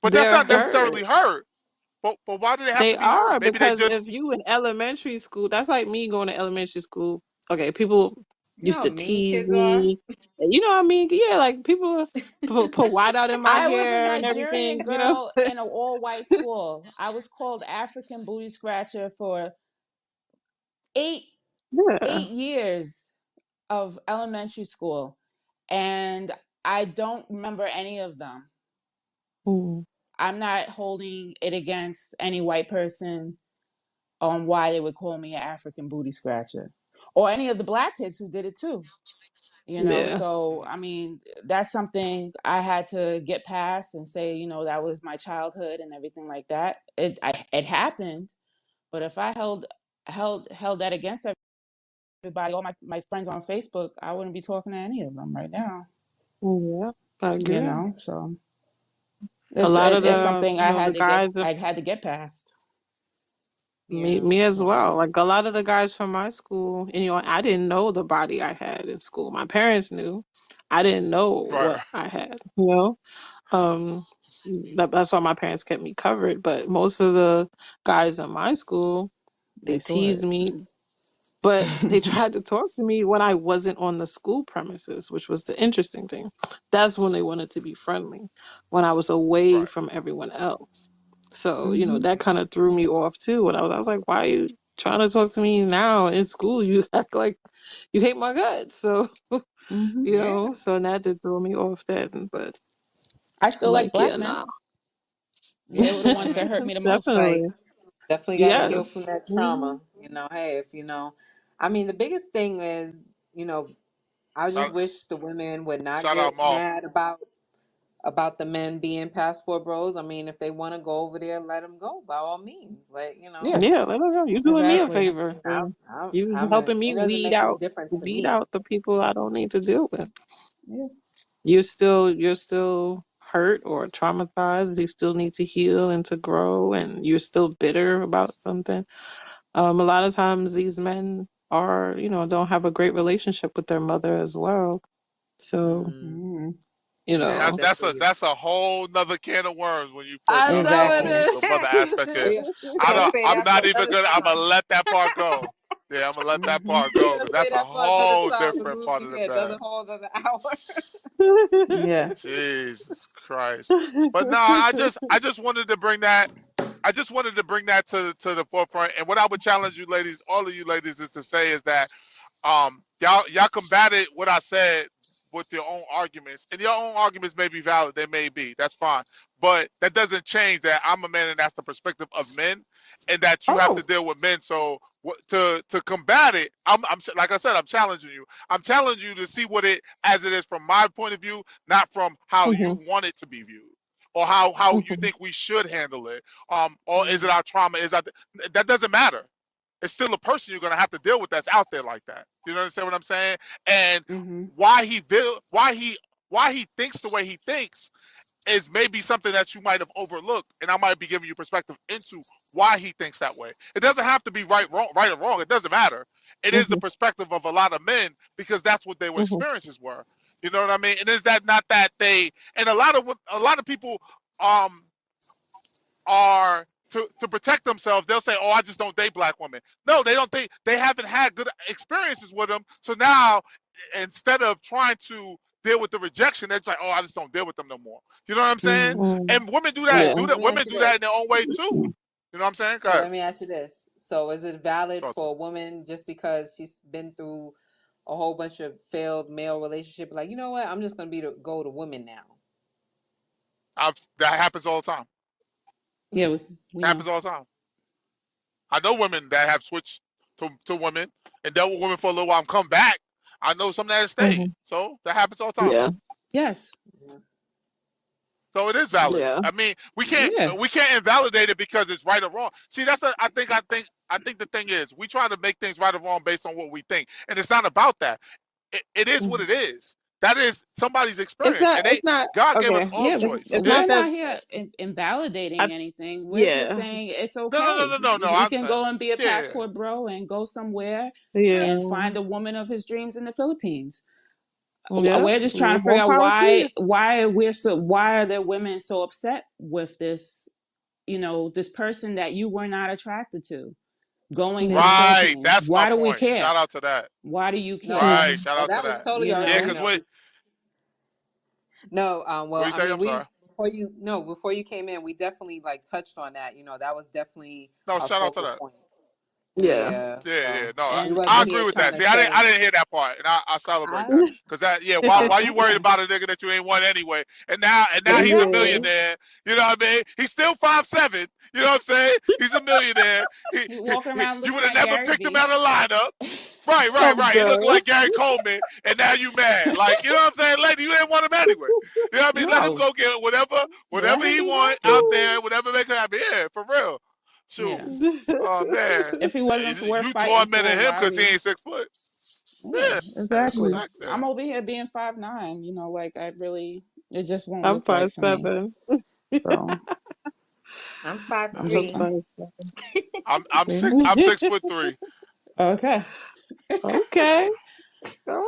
but that's They're not hurt. necessarily hurt. But why do they have They to be hurt? are Maybe they because if just you in elementary school, that's like me going to elementary school. Okay, people you know used how to mean tease kids are? me. You know what I mean? Yeah, like people put white out in my I was a hair and Nigerian everything. You know? girl in an all white school. I was called African booty scratcher for eight Yeah. 8 years of elementary school. And I don't remember any of them. Mm. I'm not holding it against any white person on why they would call me an African booty scratcher, or any of the black kids who did it too. Yeah. So I mean, that's something I had to get past and say, that was my childhood and everything like that. It happened, but if I held that against everybody, all my friends on Facebook, I wouldn't be talking to any of them right now. Yeah. I agree. So A lot of it's the, something the guys, I had to get past. Yeah. me as Well, well. Like a lot of the guys from my school, and I didn't know the body I had in school. My parents knew. I didn't know Right, what I had. Um, that's why my parents kept me covered. But most of the guys in my school, They they saw teased it. me, but they tried to talk to me when I wasn't on the school premises, which was the interesting thing. That's when they wanted to be friendly, when I was away right. from everyone else. So, Hmm. that kind of threw me off too. When I was like, why are you trying to talk to me now in school? You act like you hate my guts. So, Hmm. yeah. so that did throw me off then. But I I'm still like like, black yeah, men. nah. They were the I ones that mean, hurt me the most. like, Definitely. definitely got to heal from Yes. that Hmm. trauma. Hey, if I mean, the biggest thing is, I just Shout, wish the women would not shout out get Maul. mad about the men being passport bros. I mean, if they want to go over there, let them go by all means. Yeah, Yeah, let her go. You doing me a exactly. I favor. mean, You helping me it doesn't make any difference to weed me. out the people I don't need to deal with. Yeah. You're still hurt or traumatized. You still need to heal and to grow, and you're still bitter about something. A lot of times these men are, don't have a great relationship with their mother as well. So, Mm, Mm. you yeah, know, definitely. That's a whole nother can of worms when you first I start talking know about Exactly. the mother aspect here. We gonna say I'm that for not even another gonna. I'm time. gonna let that part go. Yeah, I'm gonna let that Hmm. part We go gonna because say that's a that for another whole time because different we'll part be of the here another bag. whole other hour. Yeah. Jesus Christ! But no, I just wanted to bring that. I just wanted to bring that to the forefront. And what I would challenge you ladies, all of you ladies, is to say is that y'all combated what I said with your own arguments, and your own arguments may be valid. They may be. That's fine. But that doesn't change that I'm a man, and that's the perspective of men, and that you Oh have to no. deal with men. So to combat it, I'm like I said, I'm challenging you. I'm challenging you to see what it as it is from my point of view, not from how you Mhm, want it to be viewed, or how you mhm, think we should handle it. Or is it Mm, our trauma? That doesn't matter? It's still a person you're gonna have to deal with that's out there like that. You understand what I'm saying? And Hmm. why he why he thinks the way he thinks is maybe something that you might have overlooked, and I might be giving you perspective into why he thinks that way. It doesn't have to be right or wrong. It doesn't matter. It is the mhm, perspective of a lot of men because that's what their mhm, experiences were. You know what I mean? And is that not that they and a lot of people um are to protect themselves, they'll say, "Oh, I just don't date black women." No, they don't. They haven't had good experiences with them. So now, instead of trying to deal with the rejection, they're like, "Oh, I just don't deal with them no more." You know what I'm saying? Hmm. mhm. And women do that. well, Yeah. Do let that. me ask Women you do that in this. their own way too. You know what I'm saying? Go So ahead. let me ask you this. So is it valid Talk to for me. a woman just because she's been through a whole bunch of failed male relationships, like, you know what, I'm just gonna go to women now? That happens all the time. Yeah, we know. Happens all the time. I know women that have switched to women and dealt with women for a little while and come back. I know some that have stayed. Mhm. So that happens all the time. Yeah. Yes. Yeah. So it is valid. Yeah. I mean, Yeah. we can't invalidate it because it's right or wrong. See, I think the thing is we try to make things right or wrong based on what we think, and it's not about that. It is what Mhm. it is. That is somebody's It's experience, not. and It's not. God gave us Okay. all Yeah, choice. It's Yeah. not we're that. not here I. invalidating anything. We're just Yeah. saying it's No, okay. no, no, no, no. He I'm can saying, go and be a yeah, passport bro and go somewhere yeah. and Yeah. find the woman of his dreams in the Philippines. Yeah. We're just trying to figure More out power to you. why are there women so upset with this, this person that you were not attracted to going to the Yeah. Right. Philippines. That's my Why do we point. care? Shout out to that. Why do you No, care? Right. Mhm. Shout out to that was that. totally You Yeah, already know? because known. No, what well, you I say? mean, I'm sorry. before you came in, we definitely like touched on that. That was definitely No, our shout out to focal that. point. Yeah. Yeah. Yeah, So yeah. No, You I wasn't agree here with trying that. to See, I say. didn't hear that part, and I celebrate I, that because that why you worried yeah, about a nigga that you ain't won anyway? And now he's a exactly. millionaire. You know what I mean? He's still 5'7". You know what I'm saying? He's a millionaire. He walking around You looking would have like never Gary picked him V. out of the lineup. I'm Right. He looking done. like Gary Coleman, and now you mad. Like, you know what I'm saying, lady? You didn't want him anyway. You know what I mean? Let him No, go get let whatever him he be want happy. out there, whatever make him happy. Yeah, for real. Yeah. Shoot. Oh man, If he wasn't worth you fighting for, tormented him why because he we? ain't 6 foot. Yeah, Yeah, exactly. respect that. I'm over here being 5'9". You know, like I really, it just won't I'm look right for me. 5'7". So I'm five I'm That's I'm just three. fine. 5'7". I'm see. six. I'm 6'3". Okay. Okay.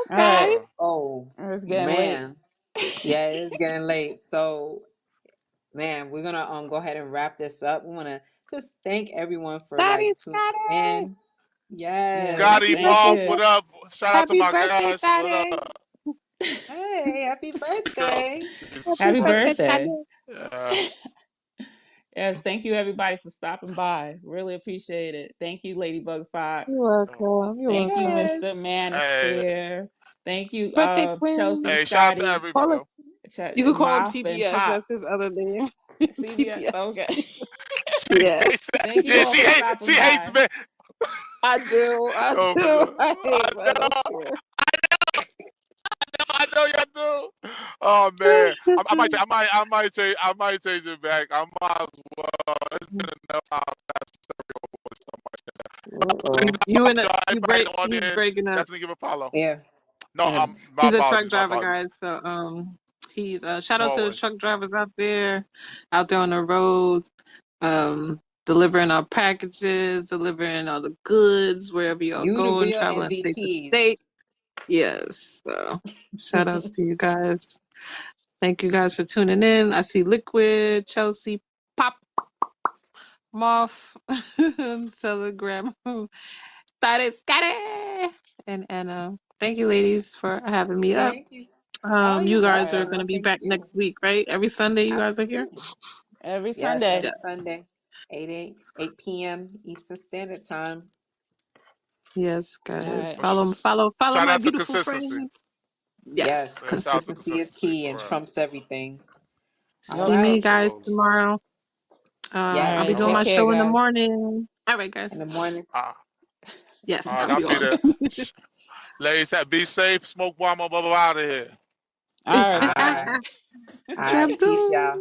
All right. Okay. Uh, Oh It's getting late. man, yeah, it's getting late. So man, we're gonna go ahead and wrap this up. We wanna just thank everyone for Scotty, like tuning Scotty. in. Yes, Scotty Thank Buff, you. what up? Shout out to Happy my birthday, guys. What Scotty. up, hey, happy girl? birthday. Jesus Happy Birthday, Christ. Scotty. birthday. Yeah. Yes, thank you everybody for stopping by. Really appreciate it. Thank you, Ladybug Fox. You're Oh. welcome. You're Thank you, welcome. Yes. Mr. Hey, Manosphere. Thank you, Birthday Chelsea, twin. shout out to Scotty, Call everybody. it. You could call him Mop, and TBS. Pop. That's his other name. CBS. TBS. Okay. Yeah. Thank you Yeah, all for she stopping hates by. me. I do. I Oh, for do. sure. I hate I Manosphere. know y'all do. Oh man, I might change it back. I might as well. It's been enough time. Uh-oh. Everybody on He's there, breaking up. definitely give a follow. Yeah. No, And my He's a truck apologies. My driver, apologies. guys. So he's shout out No to the worries. truck drivers out there on the road, delivering our packages, delivering all the goods wherever y'all you the going, real traveling state to MVPs. state. Yes. So shout outs to you guys. Thank you guys for tuning in. I see Liquid, Chelsea, Pop, Moth, Telegram, Scotty. And thank you ladies for having me up. Thank you. Oh, you're You guys are welcome. gonna No, be thank back you. next week, right? Every Sunday you guys are here? Absolutely. Every Yes, Sunday. every Yeah. Sunday, 8 p.m. Eastern Standard Time. Yes, All guys. right. Follow Shout my out to beautiful consistency. friends. Yes, Yes, Yeah, shout out to consistency. consistency is consistency key and for real. trumps everything. All Yep. See me right. guys Absolutely. tomorrow. All Yes, I'll be right. doing Take my Lord. care, show in the guys. morning. All right, In guys. the morning. Uh, Yes, all right, I'll I'll be be on. there. Ladies, be safe. Smoke bomb out of here. All right, All bye. right. All Love right. Peace, you. y'all.